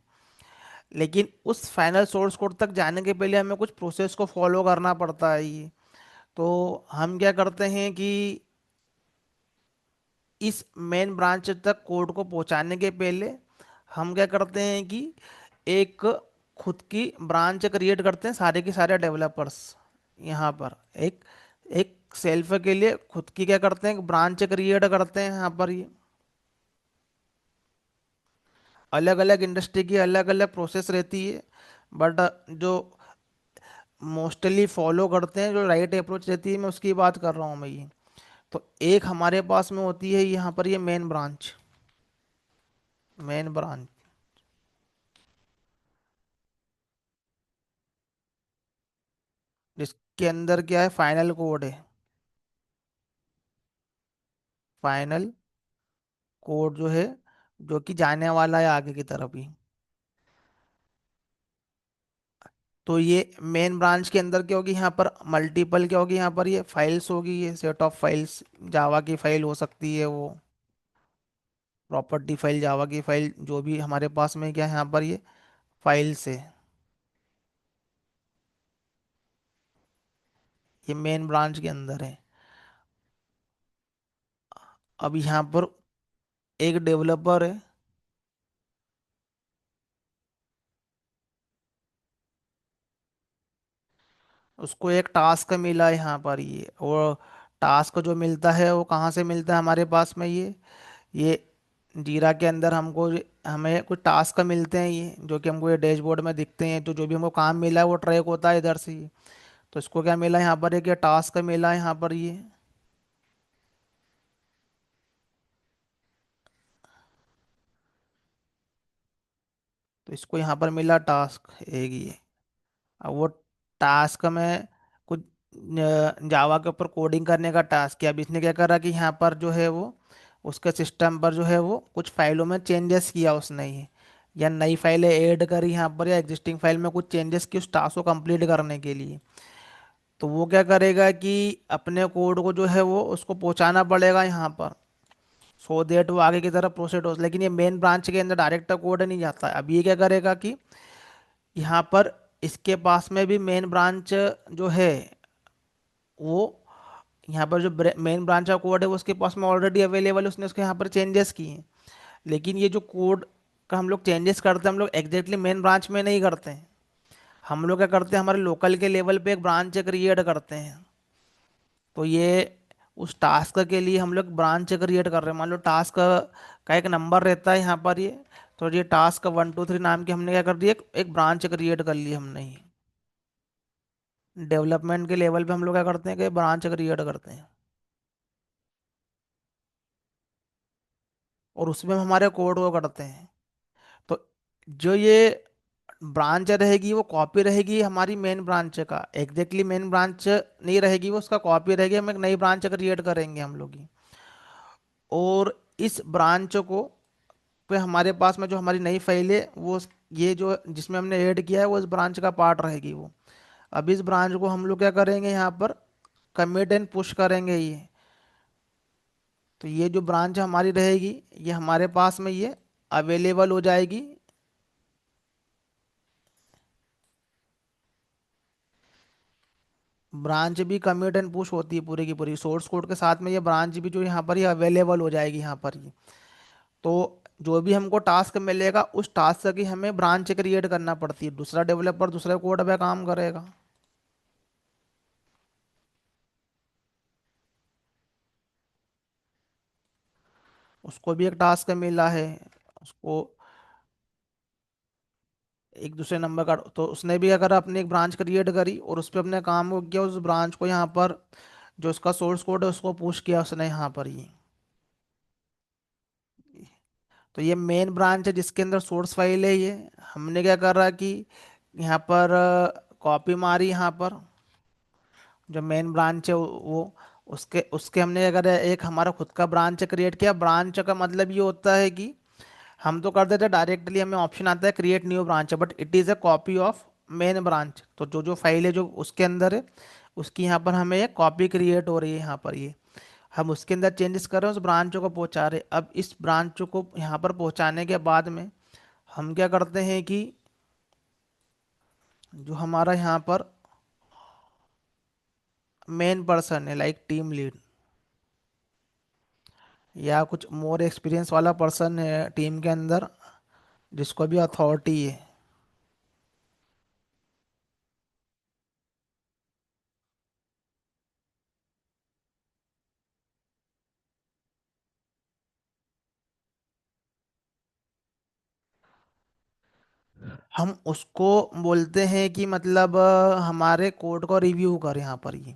लेकिन उस फाइनल सोर्स कोड तक जाने के पहले हमें कुछ प्रोसेस को फॉलो करना पड़ता है ये। तो हम क्या करते हैं कि इस मेन ब्रांच तक कोड को पहुंचाने के पहले हम क्या करते हैं कि एक खुद की ब्रांच क्रिएट करते हैं, सारे के सारे डेवलपर्स यहाँ पर एक एक सेल्फ के लिए खुद की क्या करते हैं, ब्रांच क्रिएट करते हैं यहाँ पर ये। अलग अलग इंडस्ट्री की अलग अलग प्रोसेस रहती है, बट जो मोस्टली फॉलो करते हैं, जो राइट अप्रोच रहती है, मैं उसकी बात कर रहा हूँ मैं ये। तो एक हमारे पास में होती है यहाँ पर ये मेन ब्रांच, मेन ब्रांच जिसके अंदर क्या है, फाइनल कोड है, फाइनल कोड जो है, जो कि जाने वाला है आगे की तरफ ही। तो ये मेन ब्रांच के अंदर क्या होगी, यहाँ पर मल्टीपल क्या होगी, यहाँ पर ये फाइल्स होगी, ये सेट ऑफ फाइल्स। जावा की फाइल हो सकती है वो, प्रॉपर्टी फाइल, जावा की फाइल, जो भी हमारे पास में क्या है यहाँ पर ये फाइल्स है, ये मेन ब्रांच के अंदर है। अब यहाँ पर एक डेवलपर है, उसको एक टास्क मिला है यहाँ पर ये। और टास्क जो मिलता है वो कहाँ से मिलता है हमारे पास में, ये जीरा के अंदर हमको हमें कुछ टास्क मिलते हैं, ये जो कि हमको ये डैशबोर्ड में दिखते हैं, तो जो भी हमको काम मिला है वो ट्रैक होता है इधर से ही। तो इसको क्या मिला यहाँ पर, एक ये टास्क मिला है यहाँ पर ये। तो इसको यहाँ पर मिला टास्क एक ये। अब वो टास्क में कुछ जावा के ऊपर कोडिंग करने का टास्क किया। अब इसने क्या करा कि यहाँ पर जो है वो उसके सिस्टम पर जो है वो कुछ फाइलों में चेंजेस किया उसने ही, या नई फाइलें ऐड करी यहाँ पर, या एग्जिस्टिंग फाइल में कुछ चेंजेस की उस टास्क को कंप्लीट करने के लिए। तो वो क्या करेगा कि अपने कोड को जो है वो उसको पहुंचाना पड़ेगा यहाँ पर, सो देट वो आगे की तरफ प्रोसीड हो। लेकिन ये मेन ब्रांच के अंदर डायरेक्ट कोड नहीं जाता है। अब ये क्या करेगा कि यहाँ पर इसके पास में भी मेन ब्रांच जो है वो, यहाँ पर जो मेन ब्रांच का कोड है वो उसके पास में ऑलरेडी अवेलेबल है, उसने उसके यहाँ पर चेंजेस किए हैं। लेकिन ये जो कोड का हम लोग चेंजेस करते हैं, हम लोग एग्जैक्टली मेन ब्रांच में नहीं करते हैं। हम लोग क्या करते हैं, हमारे लोकल के लेवल पे एक ब्रांच क्रिएट करते हैं। तो ये उस टास्क के लिए हम लोग ब्रांच क्रिएट कर रहे हैं। मान लो टास्क का एक नंबर रहता है यहाँ पर ये। तो ये टास्क 1 2 3 नाम की हमने क्या कर दिया, एक ब्रांच क्रिएट कर ली हमने ही। डेवलपमेंट के लेवल पे हम लोग क्या करते हैं कि ब्रांच क्रिएट करते हैं, और उसमें हम हमारे कोड को करते हैं। तो जो ये ब्रांच रहेगी वो कॉपी रहेगी हमारी मेन ब्रांच का, एग्जैक्टली मेन ब्रांच नहीं रहेगी, वो उसका कॉपी रहेगी। हम एक नई ब्रांच क्रिएट करेंगे हम लोग ही। और इस ब्रांच को पे हमारे पास में जो हमारी नई फाइल है वो ये जो जिसमें हमने ऐड किया है वो इस ब्रांच का पार्ट रहेगी वो। अब इस ब्रांच को हम लोग क्या करेंगे यहाँ पर, कमिट एंड पुश करेंगे ये। तो ये जो ब्रांच हमारी रहेगी ये हमारे पास में ये अवेलेबल हो जाएगी। ब्रांच भी कमिट एंड पुश होती है पूरी की पूरी सोर्स कोड के साथ में, ये ब्रांच भी जो यहाँ पर ये अवेलेबल हो जाएगी यहाँ पर ये। तो जो भी हमको टास्क मिलेगा उस टास्क की हमें ब्रांच क्रिएट करना पड़ती है, दूसरा डेवलपर दूसरे कोड पे काम करेगा। उसको भी एक टास्क मिला है, उसको एक दूसरे नंबर का। तो उसने भी अगर अपनी एक ब्रांच क्रिएट करी और उस पर अपने काम को किया, उस ब्रांच को यहाँ पर जो उसका सोर्स कोड है उसको पुश किया उसने यहाँ पर ही। तो ये मेन ब्रांच है जिसके अंदर सोर्स फाइल है ये। हमने क्या करा कि यहाँ पर कॉपी मारी यहाँ पर, जो मेन ब्रांच है वो उसके उसके हमने अगर एक हमारा खुद का ब्रांच क्रिएट किया। ब्रांच का मतलब ये होता है कि हम तो कर देते हैं डायरेक्टली, हमें ऑप्शन आता है create new branch, but it is a copy of main branch. तो जो जो फाइल है जो उसके अंदर है उसकी यहाँ पर हमें एक कॉपी क्रिएट हो रही है यहाँ पर ये। हम उसके अंदर चेंजेस कर रहे हैं, उस ब्रांच को पहुँचा रहे हैं। अब इस ब्रांच को यहाँ पर पहुँचाने के बाद में हम क्या करते हैं कि जो हमारा यहाँ पर मेन पर्सन है, लाइक टीम लीड या कुछ मोर एक्सपीरियंस वाला पर्सन है टीम के अंदर, जिसको भी अथॉरिटी है, हम उसको बोलते हैं कि मतलब हमारे कोड को रिव्यू कर यहाँ पर ये।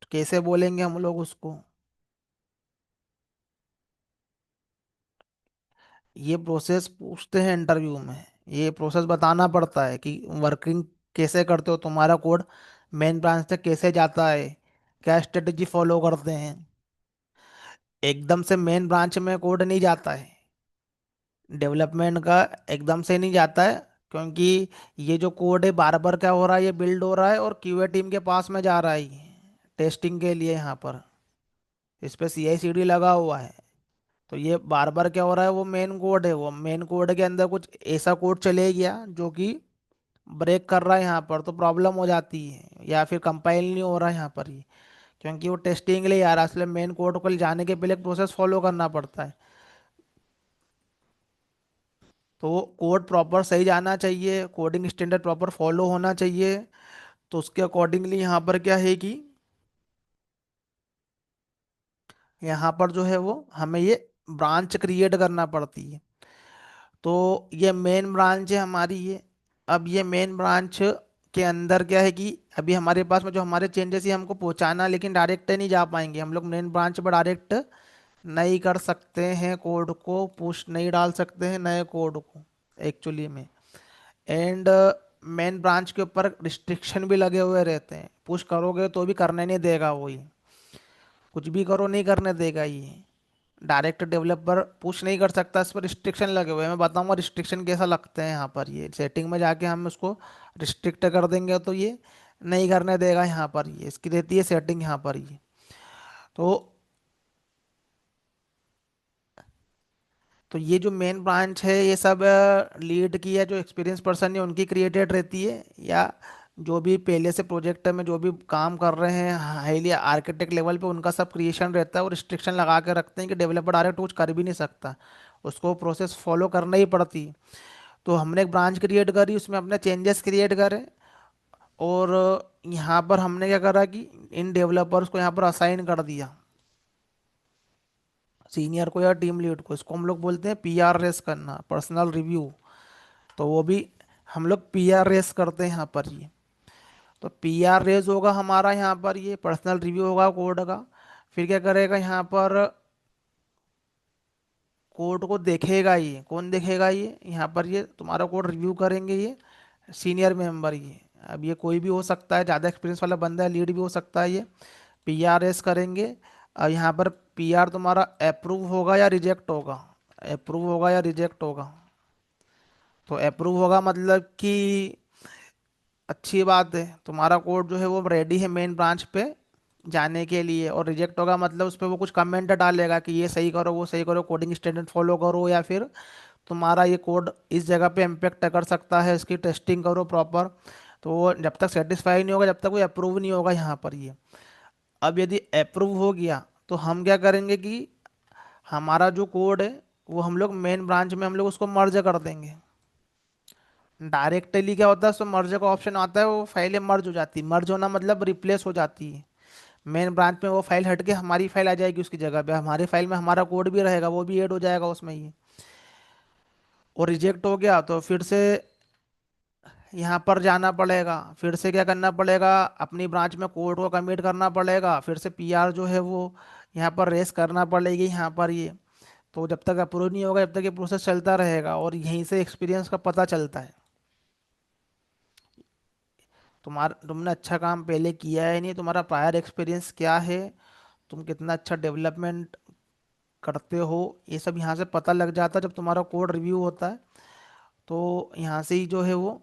तो कैसे बोलेंगे हम लोग उसको, ये प्रोसेस पूछते हैं इंटरव्यू में। ये प्रोसेस बताना पड़ता है कि वर्किंग कैसे करते हो, तुम्हारा कोड मेन ब्रांच तक कैसे जाता है, क्या स्ट्रेटेजी फॉलो करते हैं। एकदम से मेन ब्रांच में कोड नहीं जाता है, डेवलपमेंट का एकदम से नहीं जाता है। क्योंकि ये जो कोड है बार बार क्या हो रहा है, ये बिल्ड हो रहा है और क्यूए टीम के पास में जा रहा है टेस्टिंग के लिए यहाँ पर। इस पे CI/CD लगा हुआ है। तो ये बार बार क्या हो रहा है, वो मेन कोड है, वो मेन कोड के अंदर कुछ ऐसा कोड चले गया जो कि ब्रेक कर रहा है यहाँ पर, तो प्रॉब्लम हो जाती है, या फिर कंपाइल नहीं हो रहा है यहाँ पर ही। क्योंकि वो टेस्टिंग के लिए आ रहा है, इसलिए मेन कोड को ले जाने के पहले एक प्रोसेस फॉलो करना पड़ता है। तो वो कोड प्रॉपर सही जाना चाहिए, कोडिंग स्टैंडर्ड प्रॉपर फॉलो होना चाहिए। तो उसके अकॉर्डिंगली यहाँ पर क्या है कि यहाँ पर जो है वो हमें ये ब्रांच क्रिएट करना पड़ती है। तो ये मेन ब्रांच है हमारी ये। अब ये मेन ब्रांच के अंदर क्या है कि अभी हमारे पास में जो हमारे चेंजेस ये हमको पहुंचाना, लेकिन डायरेक्ट नहीं जा पाएंगे हम लोग मेन ब्रांच पर, डायरेक्ट नहीं कर सकते हैं, कोड को पुश नहीं डाल सकते हैं नए कोड को एक्चुअली में। एंड मेन ब्रांच के ऊपर रिस्ट्रिक्शन भी लगे हुए रहते हैं, पुश करोगे तो भी करने नहीं देगा वो ये, कुछ भी करो नहीं करने देगा ये। डायरेक्ट डेवलपर पुश नहीं कर सकता, इस पर रिस्ट्रिक्शन लगे हुए हैं। मैं बताऊंगा रिस्ट्रिक्शन कैसा लगते हैं यहाँ पर। ये सेटिंग में जाके हम उसको रिस्ट्रिक्ट कर देंगे तो ये नहीं करने देगा यहाँ पर, ये इसकी रहती है सेटिंग यहाँ पर ये। तो ये जो मेन ब्रांच है ये सब लीड की है, जो एक्सपीरियंस पर्सन है उनकी क्रिएटेड रहती है, या जो भी पहले से प्रोजेक्ट में जो भी काम कर रहे हैं हाईली आर्किटेक्ट लेवल पे उनका सब क्रिएशन रहता है। और रिस्ट्रिक्शन लगा के रखते हैं कि डेवलपर डायरेक्ट कुछ कर भी नहीं सकता, उसको प्रोसेस फॉलो करना ही पड़ती है। तो हमने एक ब्रांच क्रिएट करी, उसमें अपने चेंजेस क्रिएट करे। और यहाँ पर हमने क्या करा कि इन डेवलपर्स को यहाँ पर असाइन कर दिया, सीनियर को या टीम लीड को। इसको हम लोग बोलते हैं पीआर रेस करना, पर्सनल रिव्यू। तो वो भी हम लोग पीआर रेस करते हैं यहाँ पर ये। तो पीआर रेस होगा हमारा यहाँ पर, ये पर्सनल रिव्यू होगा कोड का। फिर क्या करेगा यहाँ पर, कोड को देखेगा ये, कौन देखेगा ये यहाँ पर, ये तुम्हारा कोड रिव्यू करेंगे ये सीनियर मेंबर ये। अब ये कोई भी हो सकता है, ज़्यादा एक्सपीरियंस वाला बंदा है, लीड भी हो सकता है ये। पीआर रेस करेंगे। और यहाँ पर पीआर तुम्हारा अप्रूव होगा या रिजेक्ट होगा, अप्रूव होगा या रिजेक्ट होगा। तो अप्रूव होगा मतलब कि अच्छी बात है, तुम्हारा कोड जो है वो रेडी है मेन ब्रांच पे जाने के लिए। और रिजेक्ट होगा मतलब उस पर वो कुछ कमेंट डालेगा कि ये सही करो, वो सही करो, कोडिंग स्टैंडर्ड फॉलो करो, या फिर तुम्हारा ये कोड इस जगह पे इम्पेक्ट कर सकता है, इसकी टेस्टिंग करो प्रॉपर। तो वो जब तक सेटिस्फाई नहीं होगा, जब तक वो अप्रूव नहीं होगा यहाँ पर ये। अब यदि अप्रूव हो गया तो हम क्या करेंगे कि हमारा जो कोड है वो हम लोग मेन ब्रांच में हम लोग उसको मर्ज कर देंगे। डायरेक्टली क्या होता है, उसमें मर्ज का ऑप्शन आता है, वो फाइलें मर्ज हो जाती है। मर्ज होना मतलब रिप्लेस हो जाती है। मेन ब्रांच में वो फाइल हट के हमारी फाइल आ जाएगी उसकी जगह पे, हमारी फाइल में हमारा कोड भी रहेगा, वो भी ऐड हो जाएगा उसमें ही। और रिजेक्ट हो गया तो फिर से यहाँ पर जाना पड़ेगा, फिर से क्या करना पड़ेगा, अपनी ब्रांच में कोड को कमिट करना पड़ेगा, फिर से पीआर जो है वो यहाँ पर रेस करना पड़ेगी यहाँ पर ये। तो जब तक अप्रूव नहीं होगा, जब तक ये प्रोसेस चलता रहेगा, और यहीं से एक्सपीरियंस का पता चलता है तुम्हारा, तुमने अच्छा काम पहले किया है नहीं, तुम्हारा प्रायर एक्सपीरियंस क्या है, तुम कितना अच्छा डेवलपमेंट करते हो, ये सब यहाँ से पता लग जाता है जब तुम्हारा कोड रिव्यू होता है। तो यहाँ से ही जो है वो,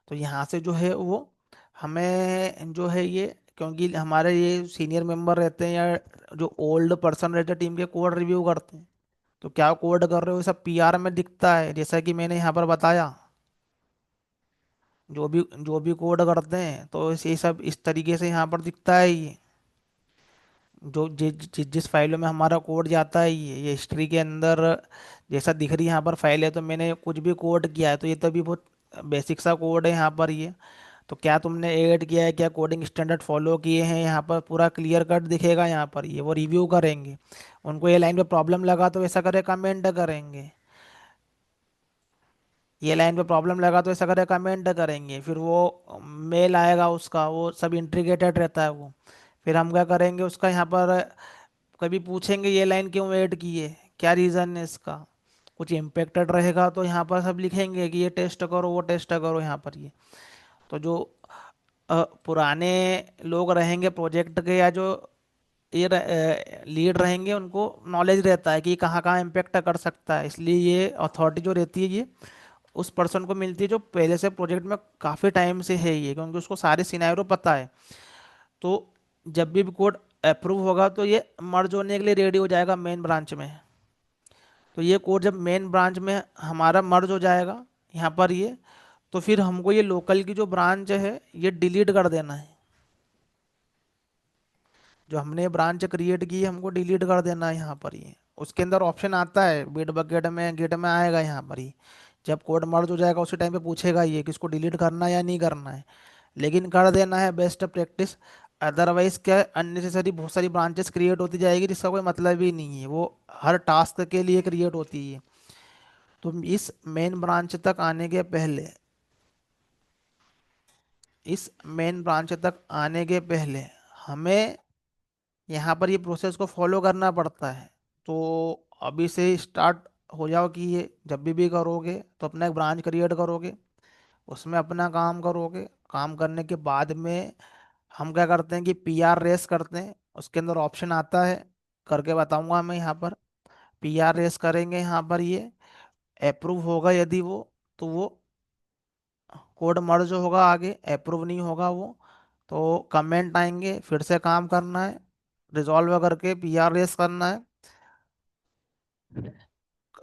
तो यहाँ से जो है वो हमें जो है ये, क्योंकि हमारे ये सीनियर मेंबर रहते हैं या जो ओल्ड पर्सन रहते हैं टीम के, कोड रिव्यू करते हैं। तो क्या कोड कर रहे हो ये सब पीआर में दिखता है, जैसा कि मैंने यहाँ पर बताया। जो भी कोड करते हैं तो ये सब इस तरीके से यहाँ पर दिखता है ये। जो जिस फाइलों में हमारा कोड जाता है ये हिस्ट्री के अंदर जैसा दिख रही है यहाँ पर फाइल है, तो मैंने कुछ भी कोड किया है तो ये तो भी बहुत बेसिक सा कोड है यहाँ पर ये। तो क्या तुमने ऐड किया है, क्या कोडिंग स्टैंडर्ड फॉलो किए हैं, यहाँ पर पूरा क्लियर कट दिखेगा यहाँ पर ये। वो रिव्यू करेंगे, उनको ये लाइन पे प्रॉब्लम लगा तो ऐसा करे कमेंट करेंगे, ये लाइन पे प्रॉब्लम लगा तो ऐसा करे कमेंट करेंगे। फिर वो मेल आएगा उसका, वो सब इंटीग्रेटेड रहता है वो। फिर हम क्या करेंगे उसका यहाँ पर, कभी पूछेंगे ये लाइन क्यों ऐड की है, क्या रीज़न है इसका, कुछ इम्पेक्टेड रहेगा तो यहाँ पर सब लिखेंगे कि ये टेस्ट करो वो टेस्ट करो यहाँ पर ये। तो जो पुराने लोग रहेंगे प्रोजेक्ट के, या जो ये लीड रहेंगे, उनको नॉलेज रहता है कि कहाँ कहाँ इम्पेक्ट कर सकता है, इसलिए ये अथॉरिटी जो रहती है ये उस पर्सन को मिलती है जो पहले से प्रोजेक्ट में काफ़ी टाइम से है ये, क्योंकि उसको सारे सिनेरियो पता है। तो जब भी कोड अप्रूव होगा तो ये मर्ज होने के लिए रेडी हो जाएगा मेन ब्रांच में। तो ये कोड जब मेन ब्रांच में हमारा मर्ज हो जाएगा यहाँ पर ये, तो फिर हमको ये लोकल की जो ब्रांच है ये डिलीट कर देना है। जो हमने ब्रांच क्रिएट की है हमको डिलीट कर देना है यहाँ पर ये। उसके अंदर ऑप्शन आता है बिट बकेट में, गिट में आएगा यहाँ पर ही। जब कोड मर्ज हो जाएगा उसी टाइम पे पूछेगा ये कि इसको डिलीट करना है या नहीं करना है। लेकिन कर देना है बेस्ट प्रैक्टिस। अदरवाइज क्या, अननेसेसरी बहुत सारी ब्रांचेस क्रिएट होती जाएगी जिसका कोई मतलब ही नहीं है, वो हर टास्क के लिए क्रिएट होती है। तो इस मेन ब्रांच तक आने के पहले, इस मेन ब्रांच तक आने के पहले हमें यहाँ पर ये प्रोसेस को फॉलो करना पड़ता है। तो अभी से स्टार्ट हो जाओ कि ये जब भी करोगे तो अपना एक ब्रांच क्रिएट करोगे, उसमें अपना काम करोगे। काम करने के बाद में हम क्या करते हैं कि PR रेस करते हैं। उसके अंदर ऑप्शन आता है, करके बताऊंगा मैं यहाँ पर। PR रेस करेंगे यहाँ पर, ये अप्रूव होगा यदि वो, तो वो कोड मर्ज होगा आगे। अप्रूव नहीं होगा वो, तो कमेंट आएंगे, फिर से काम करना है, रिजॉल्व करके PR रेस करना है।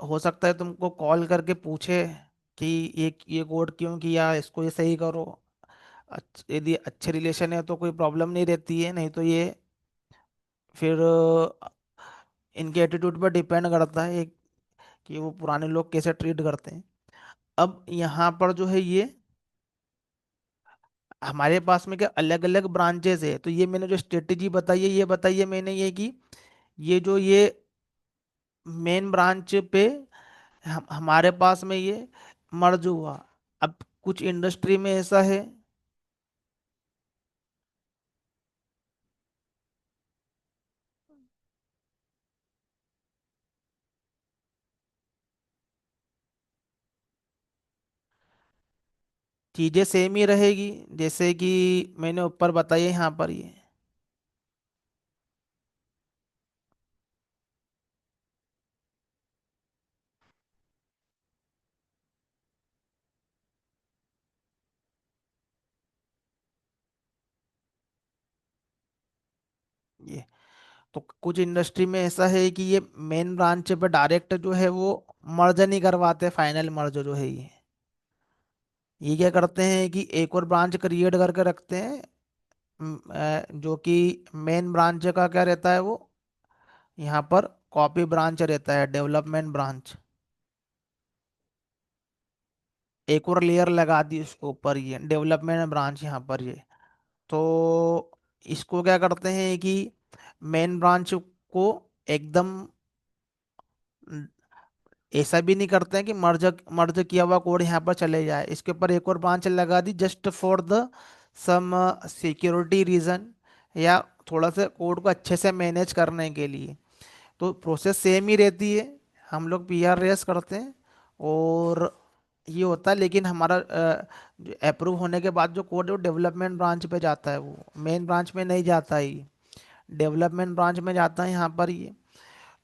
हो सकता है तुमको कॉल करके पूछे कि ये कोड क्यों किया, इसको ये सही करो। यदि अच्छे रिलेशन है तो कोई प्रॉब्लम नहीं रहती है, नहीं तो ये फिर इनके एटीट्यूड पर डिपेंड करता है कि वो पुराने लोग कैसे ट्रीट करते हैं। अब यहाँ पर जो है ये हमारे पास में क्या अलग अलग ब्रांचेस है, तो ये मैंने जो स्ट्रेटेजी बताई है, ये बताइए मैंने ये कि ये जो ये मेन ब्रांच पे हमारे पास में ये मर्ज हुआ। अब कुछ इंडस्ट्री में ऐसा है, चीजें सेम ही रहेगी जैसे कि मैंने ऊपर बताई है यहाँ पर ये तो कुछ इंडस्ट्री में ऐसा है कि ये मेन ब्रांच पे डायरेक्ट जो है वो मर्ज नहीं करवाते, फाइनल मर्ज जो है ये क्या करते हैं कि एक और ब्रांच क्रिएट करके रखते हैं। जो कि मेन ब्रांच का क्या रहता है वो, यहाँ पर कॉपी ब्रांच रहता है, डेवलपमेंट ब्रांच। एक और लेयर लगा दी उसके ऊपर, ये डेवलपमेंट ब्रांच यहाँ पर ये। तो इसको क्या करते हैं कि मेन ब्रांच को एकदम ऐसा भी नहीं करते हैं कि मर्ज मर्ज किया हुआ कोड यहाँ पर चले जाए, इसके ऊपर एक और ब्रांच लगा दी just for the some security reason, या थोड़ा सा कोड को अच्छे से मैनेज करने के लिए। तो प्रोसेस सेम ही रहती है, हम लोग PR रेस करते हैं और ये होता है। लेकिन हमारा जो अप्रूव होने के बाद जो कोड है वो डेवलपमेंट ब्रांच पे जाता है, वो मेन ब्रांच में नहीं जाता है, ये डेवलपमेंट ब्रांच में जाता है यहाँ पर ये।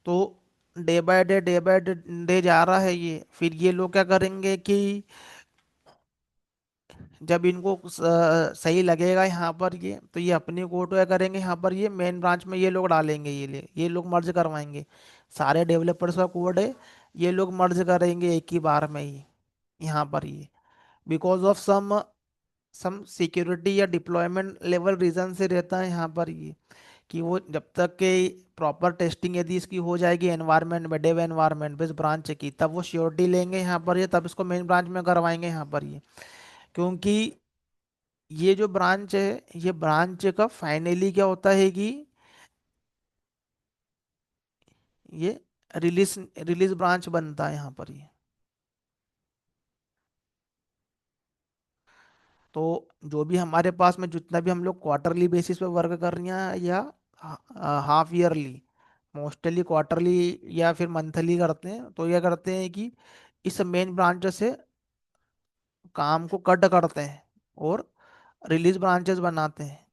तो डे बाय डे जा रहा है ये। फिर ये लोग क्या करेंगे कि जब इनको सही लगेगा यहाँ पर ये, तो ये अपनी कोड क्या करेंगे यहाँ पर, ये मेन ब्रांच में ये लोग डालेंगे, ये लोग मर्ज करवाएंगे। सारे डेवलपर्स का कोड है, ये लोग मर्ज करेंगे एक ही बार में ही यहाँ पर ये। बिकॉज ऑफ सम सिक्योरिटी या डिप्लॉयमेंट लेवल रीजन से रहता है यहाँ पर ये, कि वो जब तक के प्रॉपर टेस्टिंग यदि इसकी हो जाएगी एनवायरनमेंट में, डेव एनवायरनमेंट पे इस ब्रांच की, तब वो श्योरिटी लेंगे यहाँ पर ये, तब इसको मेन ब्रांच में करवाएंगे यहाँ पर ये। क्योंकि ये जो ब्रांच है, ये ब्रांच का फाइनली क्या होता है कि ये रिलीज रिलीज ब्रांच बनता है यहाँ पर ये। तो जो भी हमारे पास में जितना भी हम लोग क्वार्टरली बेसिस पे वर्क कर रहे हैं या हाफ ईयरली, मोस्टली क्वार्टरली या फिर मंथली करते हैं, तो ये करते हैं कि इस मेन ब्रांच से काम को कट करते हैं और रिलीज ब्रांचेस बनाते हैं।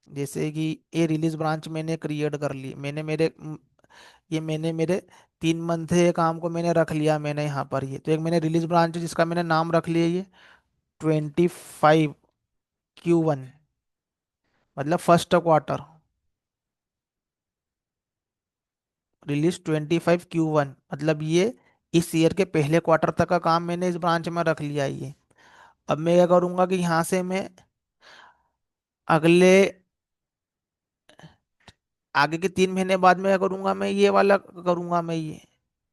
जैसे कि ये रिलीज ब्रांच मैंने क्रिएट कर ली, ये मैंने मेरे 3 मंथ है काम को मैंने रख लिया मैंने यहाँ पर ये। तो एक मैंने रिलीज ब्रांच जिसका मैंने नाम रख लिया ये 25Q1, मतलब फर्स्ट क्वार्टर। रिलीज 25Q1 मतलब ये इस ईयर के पहले क्वार्टर तक का काम मैंने इस ब्रांच में रख लिया ये। अब मैं क्या करूंगा कि यहाँ से मैं अगले आगे के 3 महीने बाद में क्या करूंगा, मैं ये वाला करूंगा, मैं ये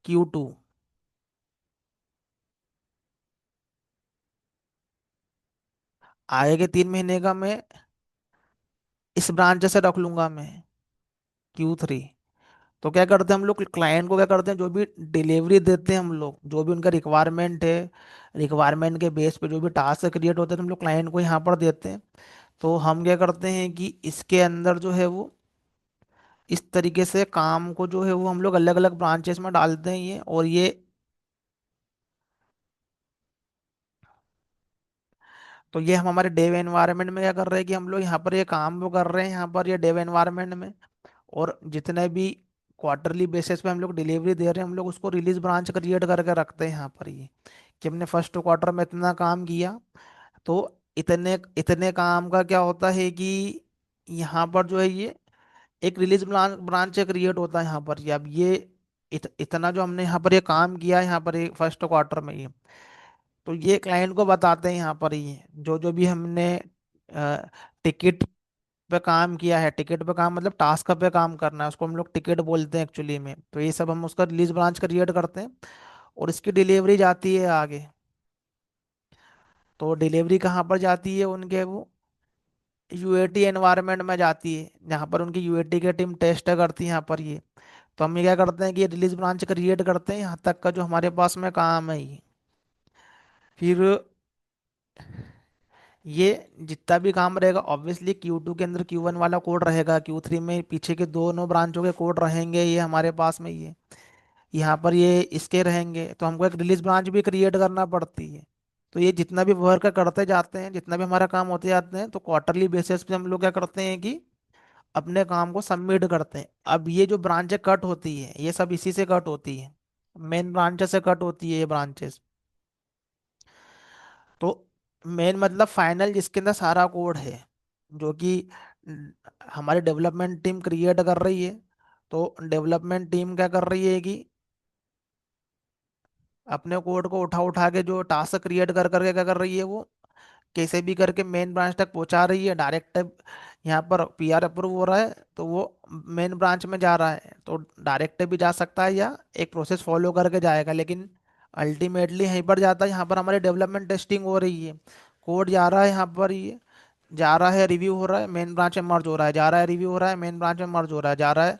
Q2। आगे के 3 महीने का मैं इस ब्रांच से रख लूंगा मैं Q3। तो क्या करते हैं हम लोग, क्लाइंट को क्या करते हैं, जो भी डिलीवरी देते हैं हम लोग, जो भी उनका रिक्वायरमेंट है, रिक्वायरमेंट के बेस पे जो भी टास्क क्रिएट होते हैं तो हम लोग क्लाइंट को यहाँ पर देते हैं। तो हम क्या करते हैं कि इसके अंदर जो है वो इस तरीके से काम को जो है वो हम लोग अलग अलग ब्रांचेस में डालते हैं ये, और ये तो ये हम हमारे डेव एनवायरनमेंट में क्या कर रहे हैं कि हम लोग यहाँ पर ये काम वो कर रहे हैं यहाँ पर ये डेव एनवायरनमेंट में। और जितने भी क्वार्टरली बेसिस पे हम लोग डिलीवरी दे रहे हैं, हम लोग उसको रिलीज ब्रांच क्रिएट करके रखते हैं यहाँ पर ये, कि हमने फर्स्ट क्वार्टर में इतना काम किया। तो इतने इतने काम का क्या होता है कि यहाँ पर जो है ये एक रिलीज ब्रांच क्रिएट होता है यहाँ पर ये। अब ये इतना जो हमने यहाँ पर ये काम किया है यहाँ पर ये फर्स्ट क्वार्टर में ये, तो ये क्लाइंट को बताते हैं यहाँ पर ये, जो जो भी हमने टिकट पे काम किया है, टिकट पे काम मतलब टास्क पे काम करना है, उसको हम लोग टिकट बोलते हैं एक्चुअली में। तो ये सब हम उसका रिलीज ब्रांच क्रिएट करते हैं, और इसकी डिलीवरी जाती है आगे। तो डिलीवरी कहाँ पर जाती है उनके, वो यूएटी एनवायरनमेंट में जाती है, जहाँ पर उनकी यूएटी की टीम टेस्ट करती है यहाँ पर ये। तो हम ये क्या करते हैं कि ये रिलीज ब्रांच क्रिएट करते हैं यहाँ तक का जो हमारे पास में काम है ये। फिर ये जितना भी काम रहेगा ऑब्वियसली Q2 के अंदर Q1 वाला कोड रहेगा, Q3 में पीछे के दोनों ब्रांचों के कोड रहेंगे ये हमारे पास में ये, यहाँ पर ये इसके रहेंगे। तो हमको एक रिलीज ब्रांच भी क्रिएट करना पड़ती है। तो ये जितना भी वर्क करते जाते हैं, जितना भी हमारा काम होते जाते हैं, तो क्वार्टरली बेसिस पे हम लोग क्या करते हैं कि अपने काम को सबमिट करते हैं। अब ये जो ब्रांचें कट होती है ये सब इसी से कट होती है, मेन ब्रांचेस से कट होती है ये ब्रांचेस। तो मेन मतलब फाइनल जिसके अंदर सारा कोड है, जो कि हमारी डेवलपमेंट टीम क्रिएट कर रही है। तो डेवलपमेंट टीम क्या कर रही है कि अपने कोड को उठा उठा के जो टास्क क्रिएट कर करके क्या कर रही है, वो कैसे भी करके मेन ब्रांच तक पहुंचा रही है। डायरेक्ट यहाँ पर पीआर अप्रूव हो रहा है तो वो मेन ब्रांच में जा रहा है, तो डायरेक्ट भी जा सकता है या एक प्रोसेस फॉलो करके जाएगा, लेकिन अल्टीमेटली यहीं पर जाता है। यहाँ पर हमारी डेवलपमेंट टेस्टिंग हो रही है, कोड जा रहा है यहाँ पर, ये जा रहा है, रिव्यू हो रहा है, मेन ब्रांच में मर्ज हो रहा है, जा रहा है, रिव्यू हो रहा है, मेन ब्रांच में मर्ज हो रहा है, जा रहा है।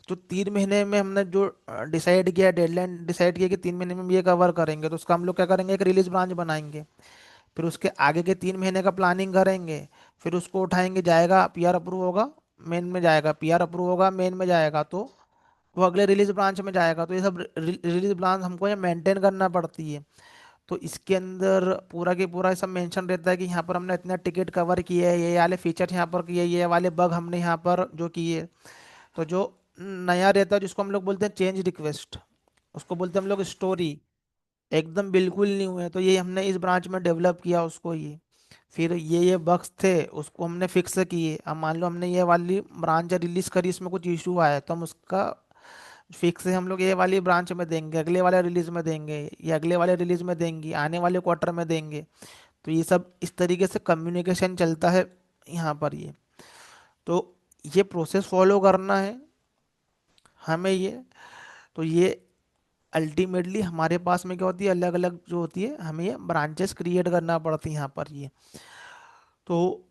तो 3 महीने में हमने जो डिसाइड किया, डेडलाइन डिसाइड किया कि 3 महीने में हम ये कवर करेंगे, तो उसका हम लोग क्या करेंगे, एक रिलीज ब्रांच बनाएंगे। फिर उसके आगे के 3 महीने का प्लानिंग करेंगे। फिर उसको उठाएंगे, जाएगा, पीआर अप्रूव होगा, मेन में जाएगा, पीआर अप्रूव होगा, मेन में जाएगा, तो वो अगले रिलीज ब्रांच में जाएगा। तो ये सब रिलीज ब्रांच हमको ये मेंटेन करना पड़ती है। तो इसके अंदर पूरा के पूरा सब मेंशन रहता है कि यहाँ पर हमने इतना टिकट कवर किए है, ये वाले फीचर यहाँ पर किए, ये वाले बग हमने यहाँ पर जो किए। तो जो नया रहता है जिसको हम लोग बोलते हैं चेंज रिक्वेस्ट, उसको बोलते हैं हम लोग स्टोरी, एकदम बिल्कुल न्यू है, तो ये हमने इस ब्रांच में डेवलप किया उसको ये। फिर ये बग्स थे उसको हमने फिक्स किए। अब मान लो हमने ये वाली ब्रांच रिलीज करी, इसमें कुछ इशू आया तो हम उसका फिक्स है हम लोग ये वाली ब्रांच में देंगे, अगले वाले रिलीज में देंगे, ये अगले वाले रिलीज में देंगे, आने वाले क्वार्टर में देंगे। तो ये सब इस तरीके से कम्युनिकेशन चलता है यहाँ पर ये। तो ये प्रोसेस फॉलो करना है हमें ये। तो ये अल्टीमेटली हमारे पास में क्या होती है, अलग अलग जो होती है, हमें ये ब्रांचेस क्रिएट करना पड़ती है यहाँ पर ये। तो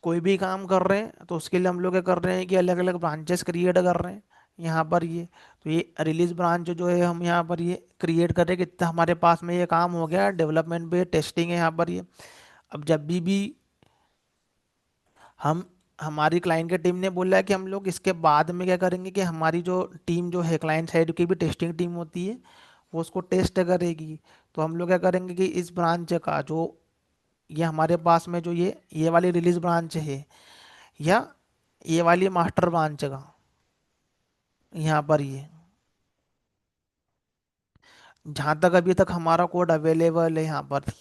कोई भी काम कर रहे हैं तो उसके लिए हम लोग क्या कर रहे हैं कि अलग अलग ब्रांचेस क्रिएट कर रहे हैं यहाँ पर ये। तो ये रिलीज ब्रांच जो है हम यहाँ पर ये क्रिएट कर रहे हैं कि इतना हमारे पास में ये काम हो गया, डेवलपमेंट पे टेस्टिंग है यहाँ पर ये। अब जब भी हम हमारी क्लाइंट के टीम ने बोला है कि हम लोग इसके बाद में क्या करेंगे कि हमारी जो टीम जो है क्लाइंट साइड की भी टेस्टिंग टीम होती है, वो उसको टेस्ट करेगी। तो हम लोग क्या करेंगे कि इस ब्रांच का जो ये हमारे पास में जो ये वाली रिलीज ब्रांच है, या ये वाली मास्टर ब्रांच का यहाँ पर ये, जहाँ तक अभी तक हमारा कोड अवेलेबल है यहाँ पर,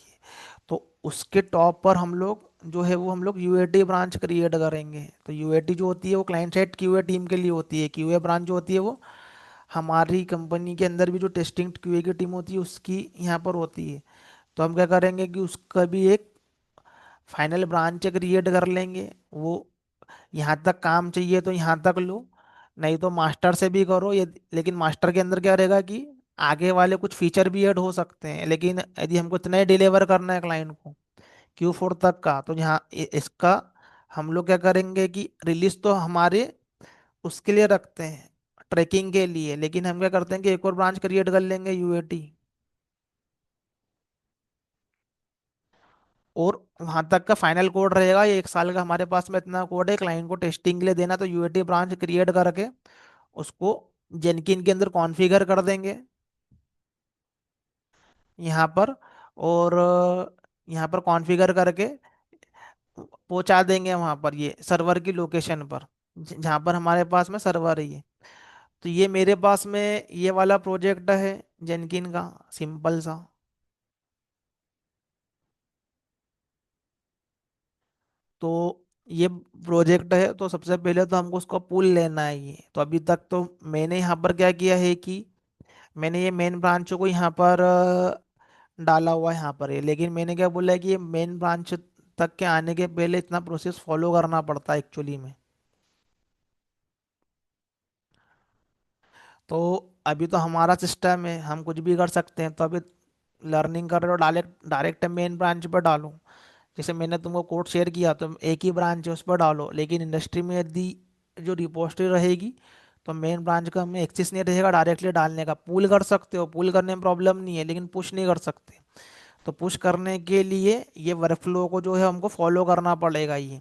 तो उसके टॉप पर हम लोग जो है वो हम लोग यूएटी ब्रांच क्रिएट करेंगे। तो यूएटी जो होती है वो क्लाइंट साइड क्यूए टीम के लिए होती है, क्यूए ब्रांच जो होती है वो हमारी कंपनी के अंदर भी जो टेस्टिंग क्यूए की टीम होती है उसकी यहाँ पर होती है। तो हम क्या करेंगे कि उसका भी एक फाइनल ब्रांच क्रिएट कर लेंगे। वो यहाँ तक काम चाहिए तो यहाँ तक लो, नहीं तो मास्टर से भी करो ये, लेकिन मास्टर के अंदर क्या रहेगा कि आगे वाले कुछ फीचर भी ऐड हो सकते हैं, लेकिन यदि हमको इतना ही डिलीवर करना है क्लाइंट को Q4 तक का, तो यहाँ इसका हम लोग क्या करेंगे कि रिलीज तो हमारे उसके लिए रखते हैं, ट्रैकिंग के लिए, लेकिन हम क्या करते हैं कि एक और ब्रांच क्रिएट कर लेंगे UAT, और वहां तक का फाइनल कोड रहेगा। ये 1 साल का हमारे पास में इतना कोड है, क्लाइंट को टेस्टिंग के लिए देना, तो UAT ब्रांच क्रिएट करके उसको जेनकिन के अंदर कॉन्फ़िगर कर देंगे यहाँ पर, और यहाँ पर कॉन्फ़िगर करके पहुंचा देंगे वहां पर, ये सर्वर की लोकेशन पर, जहाँ पर हमारे पास में सर्वर है ये। तो ये मेरे पास में ये वाला प्रोजेक्ट है जेनकिन का, सिंपल सा। तो ये प्रोजेक्ट है, तो सबसे पहले तो हमको उसका पुल लेना है ये। तो अभी तक तो मैंने यहाँ पर क्या किया है कि मैंने ये मेन ब्रांच को यहाँ पर डाला हुआ है यहाँ पर है, लेकिन मैंने क्या बोला है कि ये मेन ब्रांच तक के आने के पहले इतना प्रोसेस फॉलो करना पड़ता है एक्चुअली में। तो अभी तो हमारा सिस्टम है, हम कुछ भी कर सकते हैं। तो अभी लर्निंग कर रहे हो, डायरेक्ट डायरेक्ट मेन ब्रांच पर डालो। जैसे मैंने तुमको कोड शेयर किया, तो एक ही ब्रांच है उस पर डालो, लेकिन इंडस्ट्री में यदि जो रिपोजिटरी रहेगी, तो मेन ब्रांच का हमें एक्सेस नहीं रहेगा डायरेक्टली डालने का। पुल कर सकते हो, पुल करने में प्रॉब्लम नहीं है, लेकिन पुश नहीं कर सकते। तो पुश करने के लिए ये वर्कफ्लो को जो है हमको फॉलो करना पड़ेगा ये।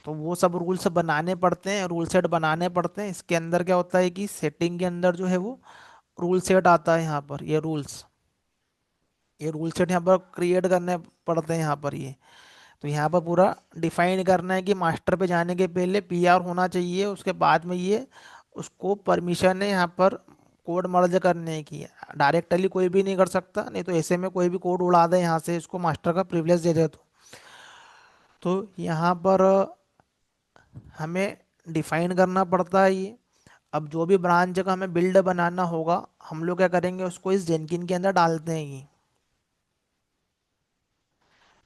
तो वो सब रूल्स बनाने पड़ते हैं, रूल सेट बनाने पड़ते हैं। इसके अंदर क्या होता है कि सेटिंग के अंदर जो है वो रूल सेट आता है यहाँ पर, ये रूल सेट यहाँ पर क्रिएट करने पड़ते हैं यहाँ पर ये। तो यहाँ पर पूरा डिफाइन करना है कि मास्टर पे जाने के पहले PR होना चाहिए, उसके बाद में ये उसको परमिशन है यहाँ पर कोड मर्ज करने की। डायरेक्टली कोई भी नहीं कर सकता, नहीं तो ऐसे में कोई भी कोड उड़ा दे यहाँ से, इसको मास्टर का प्रिविलेज दे दे तो यहाँ पर हमें डिफाइन करना पड़ता है ये। अब जो भी ब्रांच का हमें बिल्ड बनाना होगा, हम लोग क्या करेंगे, उसको इस जेनकिन के अंदर डालते हैं ये।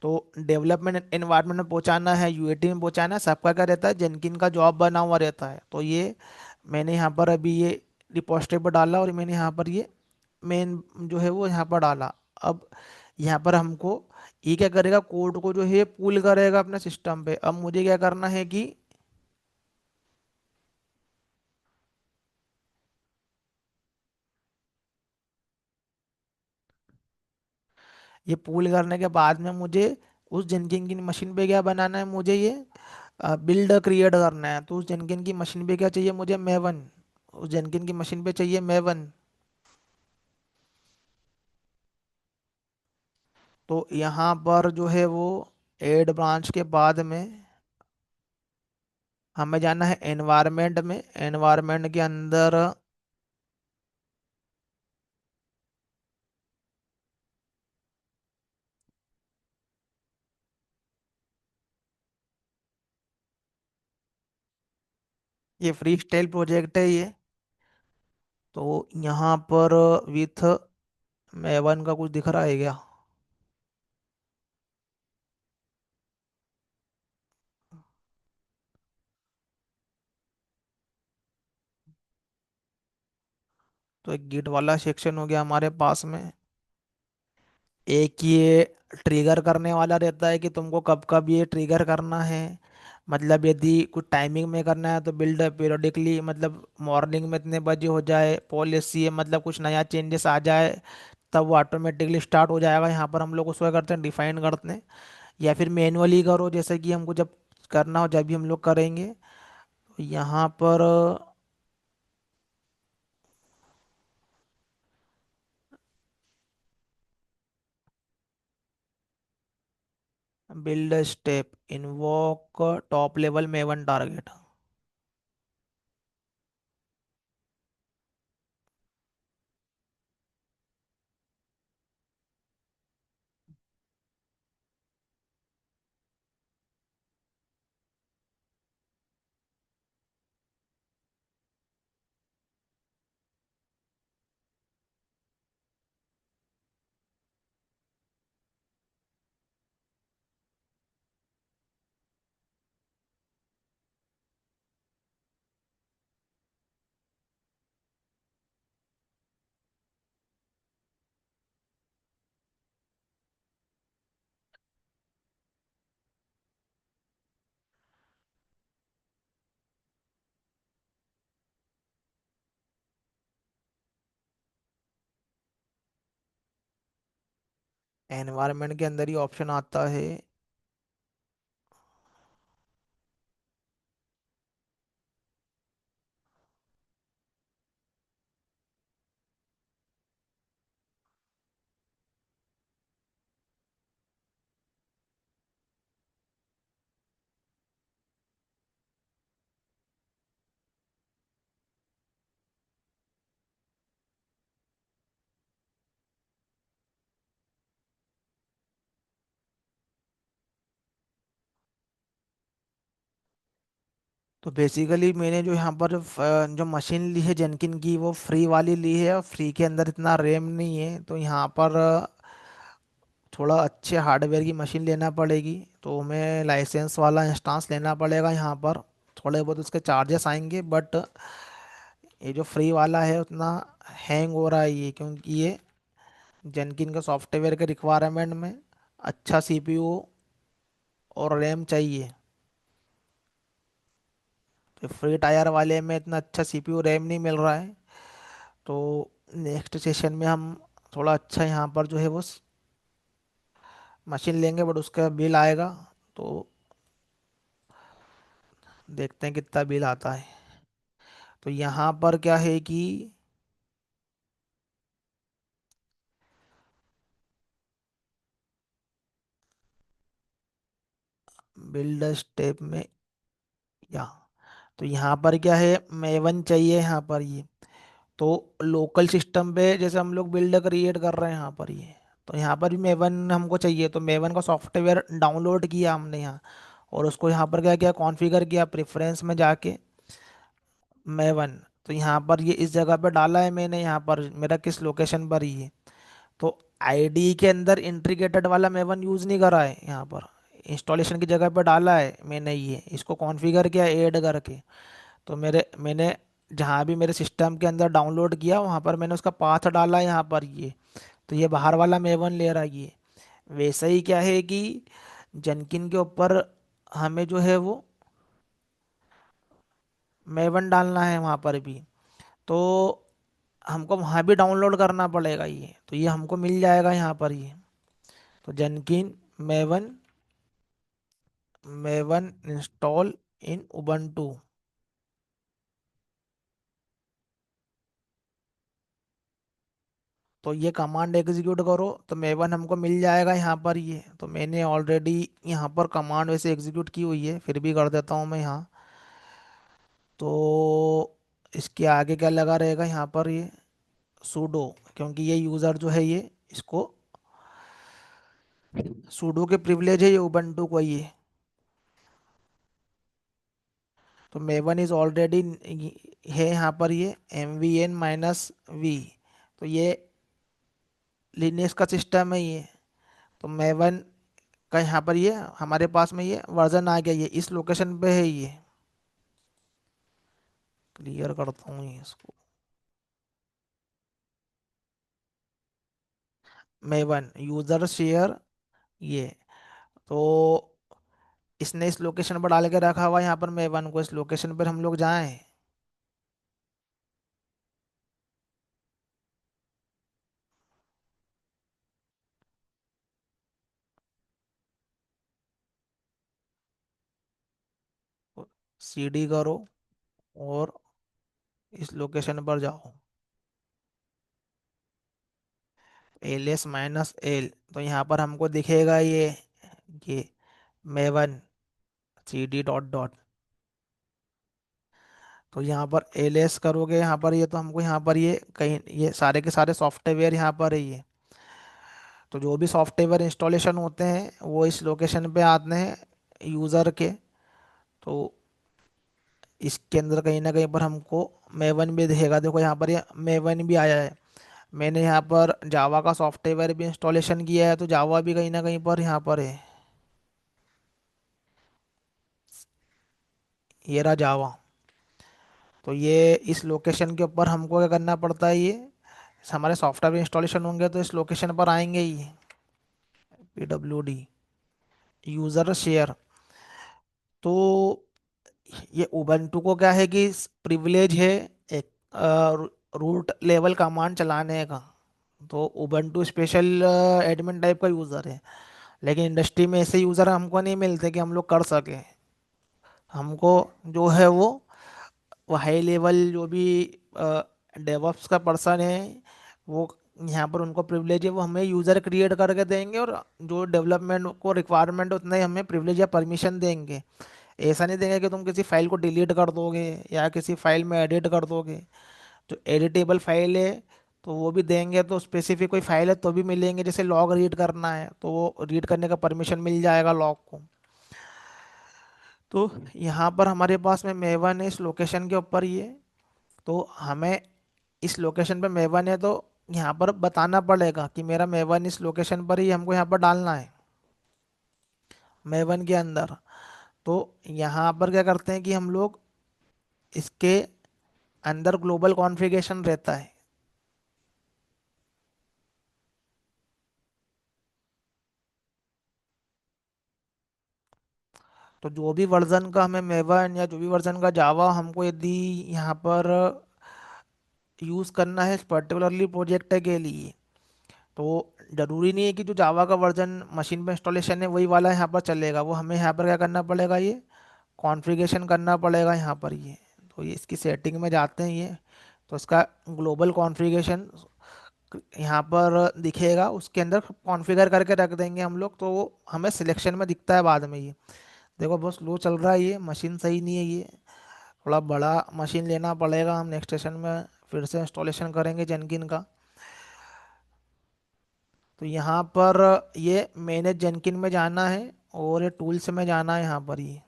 तो डेवलपमेंट एनवायरनमेंट में पहुंचाना है, UAT में पहुंचाना है, सबका क्या रहता है, जेनकिन का जॉब बना हुआ रहता है। तो ये मैंने यहाँ पर अभी ये रिपोजिटरी पर डाला, और मैंने यहाँ पर ये मेन जो है वो यहाँ पर डाला। अब यहाँ पर हमको ये क्या करेगा, कोड को जो है पुल करेगा अपने सिस्टम पे। अब मुझे क्या करना है कि ये पुल करने के बाद में मुझे उस जेनकिन की मशीन पे क्या बनाना है, मुझे ये बिल्ड क्रिएट करना है। तो उस जेनकिन की मशीन पे क्या चाहिए मुझे, मेवन। उस जेनकिन की मशीन पे चाहिए मेवन। तो यहाँ पर जो है वो एड ब्रांच के बाद में हमें जाना है एनवायरनमेंट में। एनवायरनमेंट के अंदर ये फ्री स्टाइल प्रोजेक्ट है ये। तो यहाँ पर विथ मेवन का कुछ दिख रहा है क्या? तो एक गिट वाला सेक्शन हो गया हमारे पास में। एक ये ट्रिगर करने वाला रहता है कि तुमको कब कब ये ट्रिगर करना है। मतलब यदि कुछ टाइमिंग में करना है तो बिल्ड पीरियोडिकली, मतलब मॉर्निंग में इतने बजे हो जाए, पॉलिसी है मतलब कुछ नया चेंजेस आ जाए, तब वो ऑटोमेटिकली स्टार्ट हो जाएगा। यहाँ पर हम लोग उसको क्या करते हैं, डिफाइन करते हैं। या फिर मैनुअली करो, जैसे कि हमको जब करना हो जब भी हम लोग करेंगे। यहाँ पर build step invoke top level में वन टारगेट। एनवायरनमेंट के अंदर ही ऑप्शन आता है। तो बेसिकली मैंने जो यहाँ पर जो मशीन ली है जेनकिन की, वो फ्री वाली ली है, और फ्री के अंदर इतना रैम नहीं है, तो यहाँ पर थोड़ा अच्छे हार्डवेयर की मशीन लेना पड़ेगी। तो हमें लाइसेंस वाला इंस्टांस लेना पड़ेगा यहाँ पर। थोड़े बहुत उसके चार्जेस आएंगे, बट ये जो फ्री वाला है उतना हैंग हो रहा है ये, क्योंकि ये जेनकिन के सॉफ्टवेयर के रिक्वायरमेंट में अच्छा सीपीयू और रैम चाहिए। तो फ्री टायर वाले में इतना अच्छा सीपीयू रैम नहीं मिल रहा है। तो नेक्स्ट सेशन में हम थोड़ा अच्छा यहाँ पर जो है वो मशीन लेंगे, बट उसका बिल आएगा। तो देखते हैं कितना बिल आता है। तो यहाँ पर क्या है कि बिल्ड स्टेप में, यहाँ, तो यहाँ पर क्या है, मेवन चाहिए यहाँ पर ये। तो लोकल सिस्टम पे जैसे हम लोग बिल्ड क्रिएट कर रहे हैं यहाँ पर ये, तो यहाँ पर भी मेवन हमको चाहिए। तो मेवन का सॉफ्टवेयर डाउनलोड किया हमने यहाँ, और उसको यहाँ पर क्या किया, कॉन्फ़िगर किया प्रेफरेंस में जाके, मेवन। तो यहाँ पर ये इस जगह पे डाला है मैंने, यहाँ पर मेरा किस लोकेशन पर ही है। तो आईडी के अंदर इंट्रीग्रेटेड वाला मेवन यूज़ नहीं करा है, यहाँ पर इंस्टॉलेशन की जगह पे डाला है मैंने, ये इसको कॉन्फ़िगर किया ऐड करके। तो मैंने जहाँ भी मेरे सिस्टम के अंदर डाउनलोड किया, वहाँ पर मैंने उसका पाथ डाला यहाँ पर ये। तो ये बाहर वाला मेवन ले रहा है ये। वैसे ही क्या है कि जनकिन के ऊपर हमें जो है वो मेवन डालना है वहाँ पर भी। तो हमको वहाँ भी डाउनलोड करना पड़ेगा ये, तो ये हमको मिल जाएगा यहाँ पर ये। तो Jenkins Maven, Maven install in Ubuntu. तो ये कमांड एग्जीक्यूट करो तो मेवन हमको मिल जाएगा यहाँ पर ये। तो मैंने ऑलरेडी यहाँ पर कमांड वैसे एग्जीक्यूट की हुई है, फिर भी कर देता हूँ मैं यहाँ। तो इसके आगे क्या लगा रहेगा यहाँ पर ये, सूडो, क्योंकि ये यूज़र जो है ये, इसको सूडो के प्रिविलेज है ये उबंटू को ये। तो मेवन इज ऑलरेडी है यहाँ पर ये, MVN-V। तो ये लिनक्स का सिस्टम है ये। तो मेवन का यहाँ पर ये हमारे पास में ये वर्जन आ गया, ये इस लोकेशन पे है ये। क्लियर करता हूँ ये इसको, मेवन यूजर शेयर ये। तो इसने इस लोकेशन पर डाल के रखा हुआ है यहाँ पर मेवन को, इस लोकेशन पर हम लोग जाएं। CD करो और इस लोकेशन पर जाओ, LS-L। तो यहाँ पर हमको दिखेगा ये मेवन CD डॉट डॉट। तो यहाँ पर LS करोगे यहाँ पर ये, तो हमको यहाँ पर ये कहीं ये सारे के सारे सॉफ्टवेयर यहाँ पर है ये। तो जो भी सॉफ्टवेयर इंस्टॉलेशन होते हैं वो इस लोकेशन पे आते हैं यूज़र के। तो इसके अंदर कहीं ना कहीं पर हमको मेवन भी दिखेगा, देखो यहाँ पर ये मेवन भी आया है। मैंने यहाँ पर जावा का सॉफ्टवेयर भी इंस्टॉलेशन किया है, तो जावा भी कहीं ना कहीं पर यहाँ पर है, ये रहा जावा। तो ये इस लोकेशन के ऊपर हमको क्या करना पड़ता है, ये हमारे सॉफ्टवेयर इंस्टॉलेशन होंगे तो इस लोकेशन पर आएंगे ही। PWD user share. तो ये उबंटू को क्या है कि प्रिविलेज है एक रूट लेवल कमांड चलाने का। तो उबंटू स्पेशल एडमिन टाइप का यूज़र है, लेकिन इंडस्ट्री में ऐसे यूज़र हमको नहीं मिलते कि हम लोग कर सकें। हमको जो है वो हाई लेवल जो भी डेवऑप्स का पर्सन है, वो यहाँ पर उनको प्रिविलेज है, वो हमें यूज़र क्रिएट करके देंगे, और जो डेवलपमेंट को रिक्वायरमेंट उतना ही हमें प्रिविलेज या परमिशन देंगे। ऐसा नहीं देंगे कि तुम किसी फाइल को डिलीट कर दोगे या किसी फाइल में एडिट कर दोगे। जो एडिटेबल फाइल है तो वो भी देंगे, तो स्पेसिफिक कोई फाइल है तो भी मिलेंगे, जैसे लॉग रीड करना है तो वो रीड करने का परमिशन मिल जाएगा लॉग को। तो यहाँ पर हमारे पास में मेवन है इस लोकेशन के ऊपर ये। तो हमें इस लोकेशन पे मेवन है, तो यहाँ पर बताना पड़ेगा कि मेरा मेवन इस लोकेशन पर ही हमको यहाँ पर डालना है मेवन के अंदर। तो यहाँ पर क्या करते हैं कि हम लोग इसके अंदर ग्लोबल कॉन्फ़िगरेशन रहता है। तो जो भी वर्जन का हमें मेवन या जो भी वर्जन का जावा हमको यदि यहाँ पर यूज़ करना है पर्टिकुलरली प्रोजेक्ट के लिए, तो ज़रूरी नहीं है कि जो जावा का वर्जन मशीन पे इंस्टॉलेशन है वही वाला यहाँ पर चलेगा। वो हमें यहाँ पर क्या करना पड़ेगा, ये कॉन्फ़िगरेशन करना पड़ेगा यहाँ पर ये। तो ये इसकी सेटिंग में जाते हैं ये, तो इसका ग्लोबल कॉन्फ़िगरेशन यहाँ पर दिखेगा, उसके अंदर कॉन्फ़िगर करके रख देंगे हम लोग, तो वो हमें सिलेक्शन में दिखता है बाद में ये। देखो बहुत स्लो चल रहा है, ये मशीन सही नहीं है ये। थोड़ा बड़ा मशीन लेना पड़ेगा, हम नेक्स्ट सेशन में फिर से इंस्टॉलेशन करेंगे जेनकिन का। तो यहाँ पर ये मैनेज जेनकिन में जाना है, और ये टूल्स में जाना है यहाँ पर ये।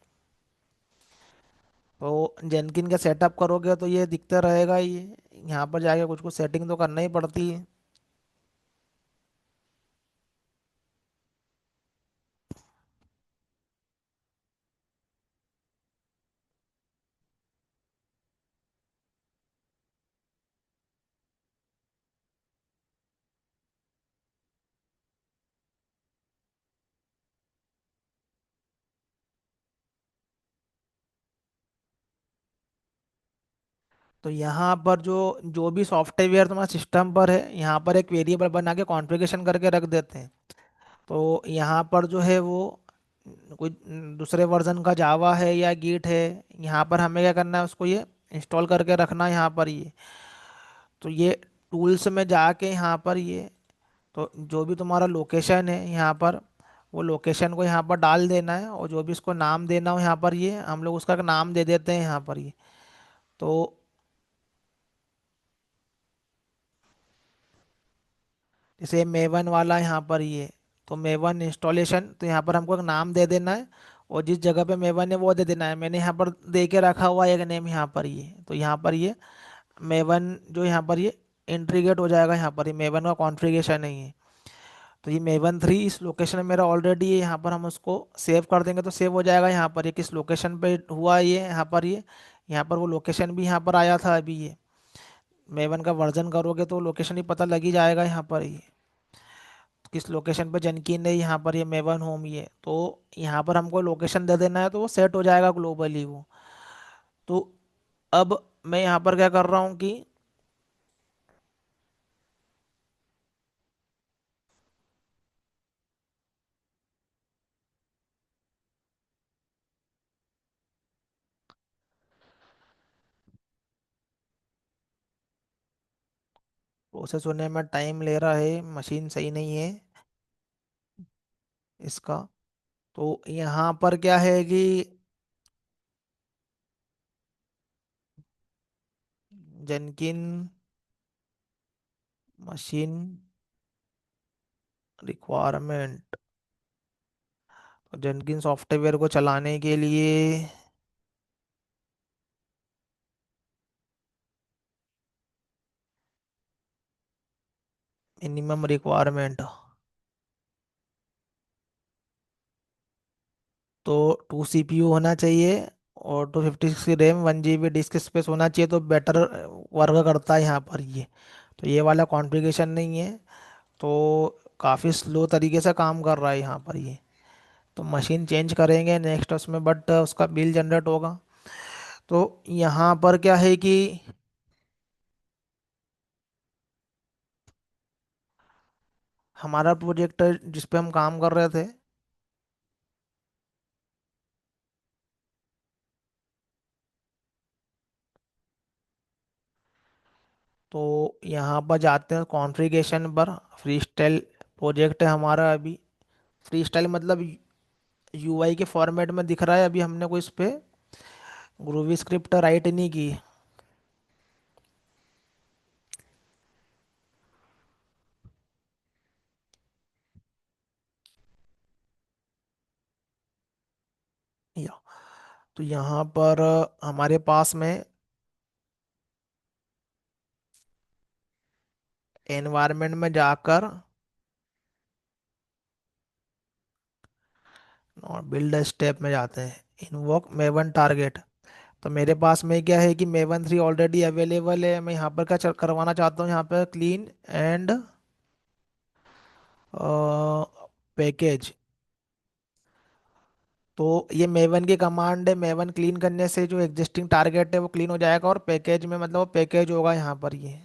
तो जेनकिन का सेटअप करोगे तो ये दिखता रहेगा ये। यहाँ पर जाके कुछ कुछ सेटिंग तो करना ही पड़ती है। तो यहाँ पर जो जो भी सॉफ्टवेयर तुम्हारे सिस्टम पर है, यहाँ पर एक वेरिएबल बना के कॉन्फ़िगरेशन करके रख देते हैं। तो यहाँ पर जो है वो कोई दूसरे वर्जन का जावा है या गिट है, यहाँ पर हमें क्या करना है, उसको ये इंस्टॉल करके रखना है यहाँ पर ये। तो ये टूल्स में जाके यहाँ पर ये, तो जो भी तुम्हारा लोकेशन है यहाँ पर, वो लोकेशन को यहाँ पर डाल देना है, और जो भी इसको नाम देना हो यहाँ पर ये हम लोग उसका नाम दे देते हैं यहाँ पर ये। तो जैसे मेवन वाला यहाँ पर ये, तो मेवन इंस्टॉलेशन, तो यहाँ पर हमको एक नाम दे देना है, और जिस जगह पे मेवन है वो दे देना है। मैंने यहाँ पर दे के रखा हुआ है एक नेम यहाँ पर ये, तो यहाँ पर ये मेवन जो यहाँ पर ये इंट्रीगेट हो जाएगा, यहाँ पर ये मेवन का कॉन्फ़िगरेशन है ये। तो ये मेवन 3 इस लोकेशन में मेरा ऑलरेडी है, यहाँ पर हम उसको सेव कर देंगे तो सेव हो जाएगा यहाँ पर ये किस लोकेशन पे हुआ है ये, यहाँ पर ये। यहाँ पर वो लोकेशन भी यहाँ पर आया था अभी ये। मेवन का वर्जन करोगे तो लोकेशन ही पता लग ही जाएगा यहाँ पर ये, किस लोकेशन पे जनकीन है यहाँ पर ये मेवन होम ये। तो यहाँ पर हमको लोकेशन दे देना है, तो वो सेट हो जाएगा ग्लोबली वो। तो अब मैं यहाँ पर क्या कर रहा हूँ कि प्रोसेस होने में टाइम ले रहा है, मशीन सही नहीं है इसका। तो यहाँ पर क्या है कि जेनकिन मशीन रिक्वायरमेंट, जेनकिन सॉफ्टवेयर को चलाने के लिए मिनिमम रिक्वायरमेंट, तो 2 CPU होना चाहिए, और 256 रैम, 1 GB डिस्क स्पेस होना चाहिए, तो बेटर वर्क करता है यहाँ पर ये। तो ये वाला कॉन्फ़िगरेशन नहीं है, तो काफ़ी स्लो तरीके से काम कर रहा है यहाँ पर ये। तो मशीन चेंज करेंगे नेक्स्ट उसमें, बट उसका बिल जनरेट होगा। तो यहाँ पर क्या है कि हमारा प्रोजेक्ट जिस पे हम काम कर रहे थे, तो यहाँ पर जाते हैं कॉन्फ़िगरेशन पर। फ्री स्टाइल प्रोजेक्ट है हमारा अभी। फ्री स्टाइल मतलब यूआई के फॉर्मेट में दिख रहा है, अभी हमने कोई इस पे ग्रूवी स्क्रिप्ट राइट नहीं की। या तो यहाँ पर हमारे पास में एनवायरनमेंट में जाकर और बिल्ड स्टेप में जाते हैं, इन्वोक मेवन टारगेट। तो मेरे पास में क्या है कि मेवन 3 ऑलरेडी अवेलेबल है। मैं यहाँ पर क्या करवाना चाहता हूँ, यहाँ पर क्लीन एंड पैकेज। तो ये मेवन की कमांड है, मेवन क्लीन करने से जो एग्जिस्टिंग टारगेट है वो क्लीन हो जाएगा, और पैकेज में मतलब वो पैकेज होगा यहाँ पर ये।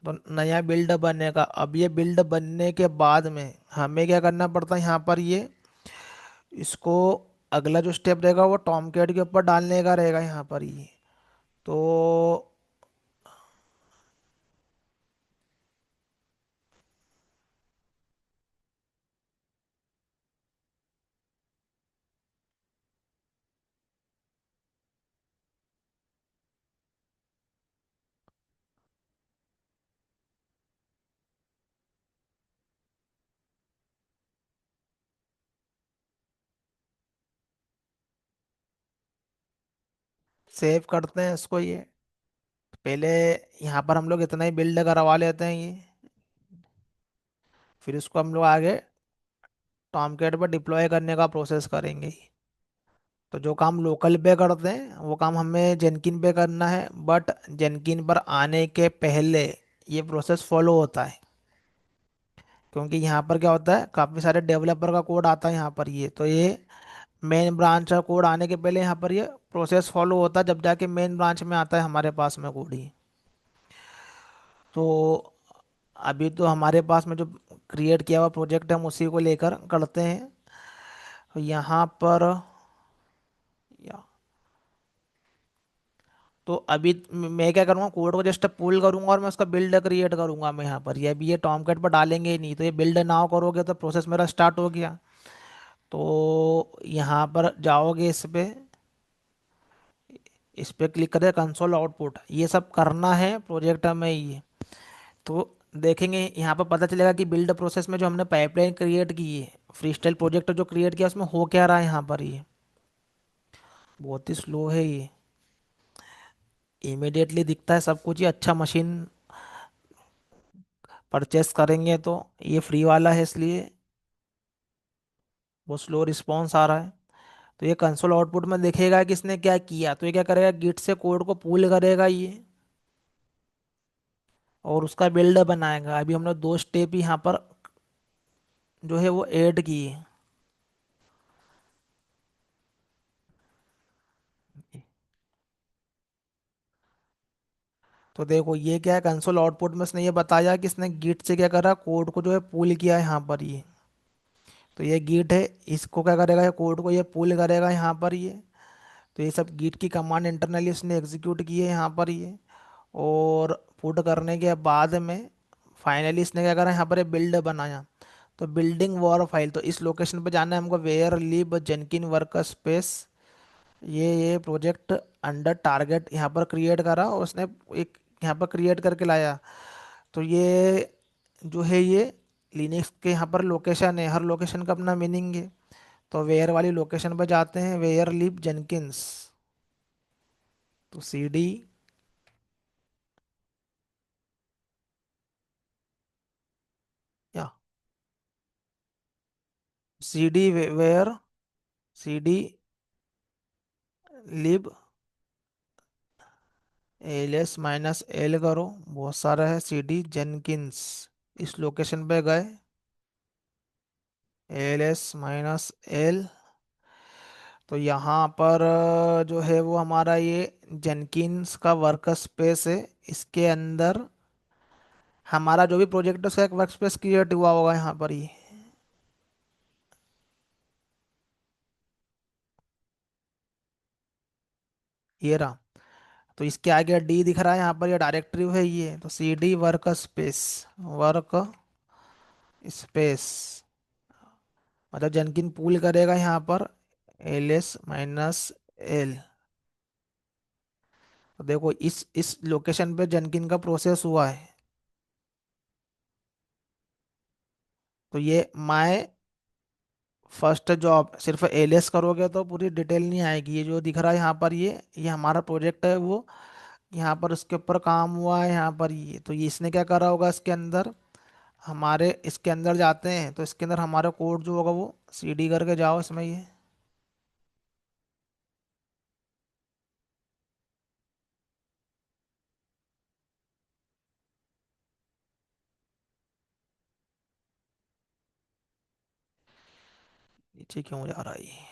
तो नया बिल्ड बनेगा। अब ये बिल्ड बनने के बाद में हमें क्या करना पड़ता है यहाँ पर, ये इसको अगला जो स्टेप रहेगा वो टॉम कैट के ऊपर डालने का रहेगा यहाँ पर ये। तो सेव करते हैं इसको ये। पहले यहाँ पर हम लोग इतना ही बिल्ड करवा लेते हैं ये, फिर इसको हम लोग आगे टॉम कैट पर डिप्लॉय करने का प्रोसेस करेंगे। तो जो काम लोकल पे करते हैं वो काम हमें जेनकिन पे करना है, बट जेनकिन पर आने के पहले ये प्रोसेस फॉलो होता है। क्योंकि यहाँ पर क्या होता है, काफ़ी सारे डेवलपर का कोड आता है यहाँ पर ये। तो ये मेन ब्रांच का कोड आने के पहले यहाँ पर ये प्रोसेस फॉलो होता है, जब जाके मेन ब्रांच में आता है हमारे पास में कोड ही। तो अभी तो हमारे पास में जो क्रिएट किया हुआ प्रोजेक्ट है हम उसी को लेकर करते हैं। तो यहाँ पर या तो अभी मैं क्या करूँगा, कोड को जस्ट पुल करूंगा और मैं उसका बिल्ड क्रिएट करूंगा मैं यहाँ पर। ये अभी ये टॉम कैट पर डालेंगे ही नहीं, तो ये बिल्ड नाउ करोगे तो प्रोसेस मेरा स्टार्ट हो गया। तो यहाँ पर जाओगे इस पे क्लिक करें कंसोल आउटपुट, ये सब करना है प्रोजेक्ट में ये। तो देखेंगे यहाँ पर पता चलेगा कि बिल्ड प्रोसेस में जो हमने पाइपलाइन क्रिएट की है, फ्री स्टाइल प्रोजेक्ट जो क्रिएट किया उसमें हो क्या रहा है यहाँ पर ये। बहुत ही स्लो है ये, इमीडिएटली दिखता है सब कुछ। ये अच्छा मशीन परचेस करेंगे तो, ये फ्री वाला है इसलिए बहुत स्लो रिस्पॉन्स आ रहा है। तो ये कंसोल आउटपुट में दिखेगा कि इसने क्या किया। तो ये क्या करेगा, गिट से कोड को पुल करेगा ये, और उसका बिल्ड बनाएगा। अभी हमने दो स्टेप यहाँ पर जो है वो ऐड किए। तो देखो ये क्या है, कंसोल आउटपुट में इसने ये बताया कि इसने गिट से क्या करा, कोड को जो है पुल किया है यहाँ पर ये। तो ये गिट है, इसको क्या करेगा, ये कोड को ये पुल करेगा यहाँ पर ये। तो ये सब गिट की कमांड इंटरनली इसने एग्जीक्यूट की है यहाँ पर ये। और पुट करने के बाद में फाइनली इसने क्या करा, यहाँ पर बिल्ड बनाया। तो बिल्डिंग वॉर फाइल, तो इस लोकेशन पे जाना है हमको, var lib Jenkin workspace. ये प्रोजेक्ट अंडर टारगेट यहाँ पर क्रिएट करा, और उसने एक यहाँ पर क्रिएट करके लाया। तो ये जो है ये लिनक्स के यहाँ पर लोकेशन है, हर लोकेशन का अपना मीनिंग है। तो वेयर वाली लोकेशन पर जाते हैं, वेयर लिब जेनकिंस। तो सी डी, या C D var, C D lib L S minus L करो, बहुत सारा है, सी डी जेनकिंस। इस लोकेशन पे गए, एल एस माइनस एल। तो यहाँ पर जो है वो हमारा ये जेनकिन्स का वर्क स्पेस है, इसके अंदर हमारा जो भी प्रोजेक्ट है उसका एक वर्क स्पेस क्रिएट हुआ होगा यहाँ पर ये रहा। तो इसके आगे डी दिख रहा है यहाँ पर, ये डायरेक्टरी है ये, तो C D workspace, workspace, मतलब जेनकिन पूल करेगा यहाँ पर ls-l। तो देखो इस लोकेशन पे जेनकिन का प्रोसेस हुआ है। तो ये माय फर्स्ट जॉब, सिर्फ एलिस करोगे तो पूरी डिटेल नहीं आएगी। ये जो दिख रहा है यहाँ पर ये हमारा प्रोजेक्ट है वो, यहाँ पर उसके ऊपर काम हुआ है यहाँ पर ये। तो ये इसने क्या करा होगा इसके अंदर, हमारे इसके अंदर जाते हैं तो इसके अंदर हमारा कोड जो होगा वो सीडी करके जाओ इसमें नीचे क्यों जा रहा है ये।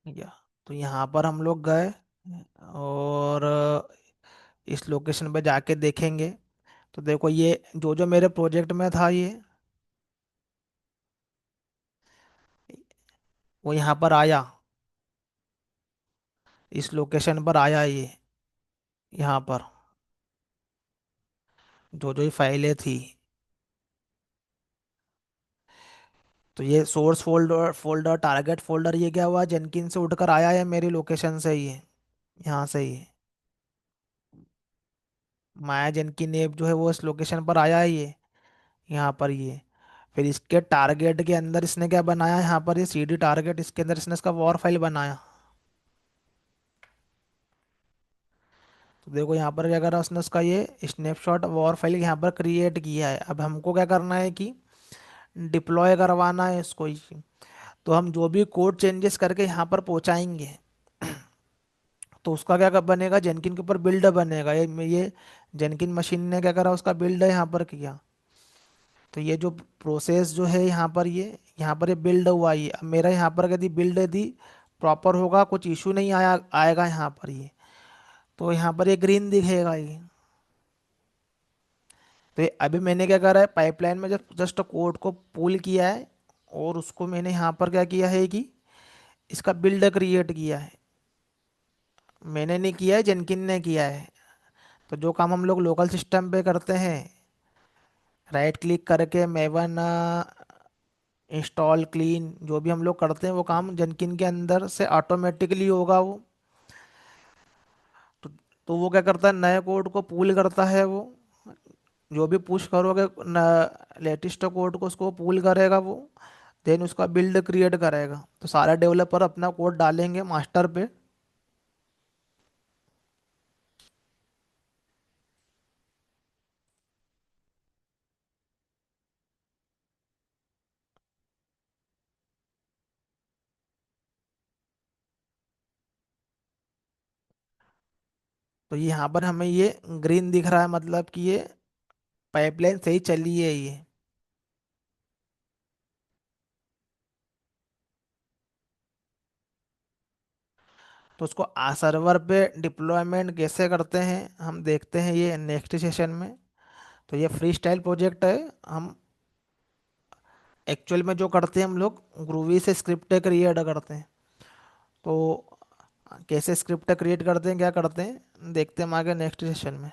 या तो यहाँ पर हम लोग गए और इस लोकेशन पे जाके देखेंगे। तो देखो ये जो जो मेरे प्रोजेक्ट में था ये, वो यहाँ पर आया, इस लोकेशन पर आया ये, यहाँ पर जो जो ये फाइलें थी। तो ये source folder folder target folder ये क्या हुआ, जेनकिन से उठकर आया है मेरी लोकेशन से, ये यहाँ से ही माया जेनकिन ऐप जो है वो इस लोकेशन पर आया है ये, यहाँ पर ये। फिर इसके टारगेट के अंदर इसने क्या बनाया, यहाँ पर ये सीडी टारगेट, इसके अंदर इसने इसका वॉर फाइल बनाया। तो देखो यहाँ पर क्या करा उसने, उसका ये स्नैपशॉट वॉर फाइल यहाँ पर क्रिएट किया है। अब हमको क्या करना है कि डिप्लॉय करवाना है इसको तो हम जो भी कोड चेंजेस करके यहाँ पर पहुँचाएंगे तो उसका क्या बनेगा, जेनकिन के ऊपर बिल्ड बनेगा। ये जेनकिन मशीन ने क्या करा, उसका बिल्ड यहाँ पर किया। तो ये जो प्रोसेस जो है यहाँ पर ये, यहाँ पर ये बिल्ड हुआ, ये अब मेरा यहाँ पर यदि बिल्ड यदि प्रॉपर होगा, कुछ इशू नहीं आएगा यहाँ पर ये, तो यहाँ पर ये ग्रीन दिखेगा ये। तो ये अभी मैंने क्या करा है, पाइपलाइन में जब जस्ट कोड को पुल किया है और उसको मैंने यहाँ पर क्या किया है कि इसका बिल्ड क्रिएट किया है। मैंने नहीं किया है, जेनकिन ने किया है। तो जो काम हम लोग लोकल सिस्टम पे करते हैं, राइट क्लिक करके मेवन इंस्टॉल क्लीन, जो भी हम लोग करते हैं वो काम जेनकिन के अंदर से ऑटोमेटिकली होगा वो। तो, तो वो क्या करता है, नए कोड को पुल करता है वो, जो भी पुश करोगे लेटेस्ट कोड को उसको पुल करेगा वो, देन उसका बिल्ड क्रिएट करेगा। तो सारे डेवलपर अपना कोड डालेंगे मास्टर पे। तो यहाँ पर हमें ये ग्रीन दिख रहा है, मतलब कि ये पाइपलाइन सही चली है ये। तो उसको सर्वर पे डिप्लॉयमेंट कैसे करते हैं हम देखते हैं ये नेक्स्ट सेशन में। तो ये फ्री स्टाइल प्रोजेक्ट है। हम एक्चुअल में जो करते हैं हम लोग ग्रूवी से स्क्रिप्ट क्रिएट करते हैं। तो कैसे स्क्रिप्ट क्रिएट करते हैं, क्या करते हैं, देखते हैं हम आगे नेक्स्ट सेशन में।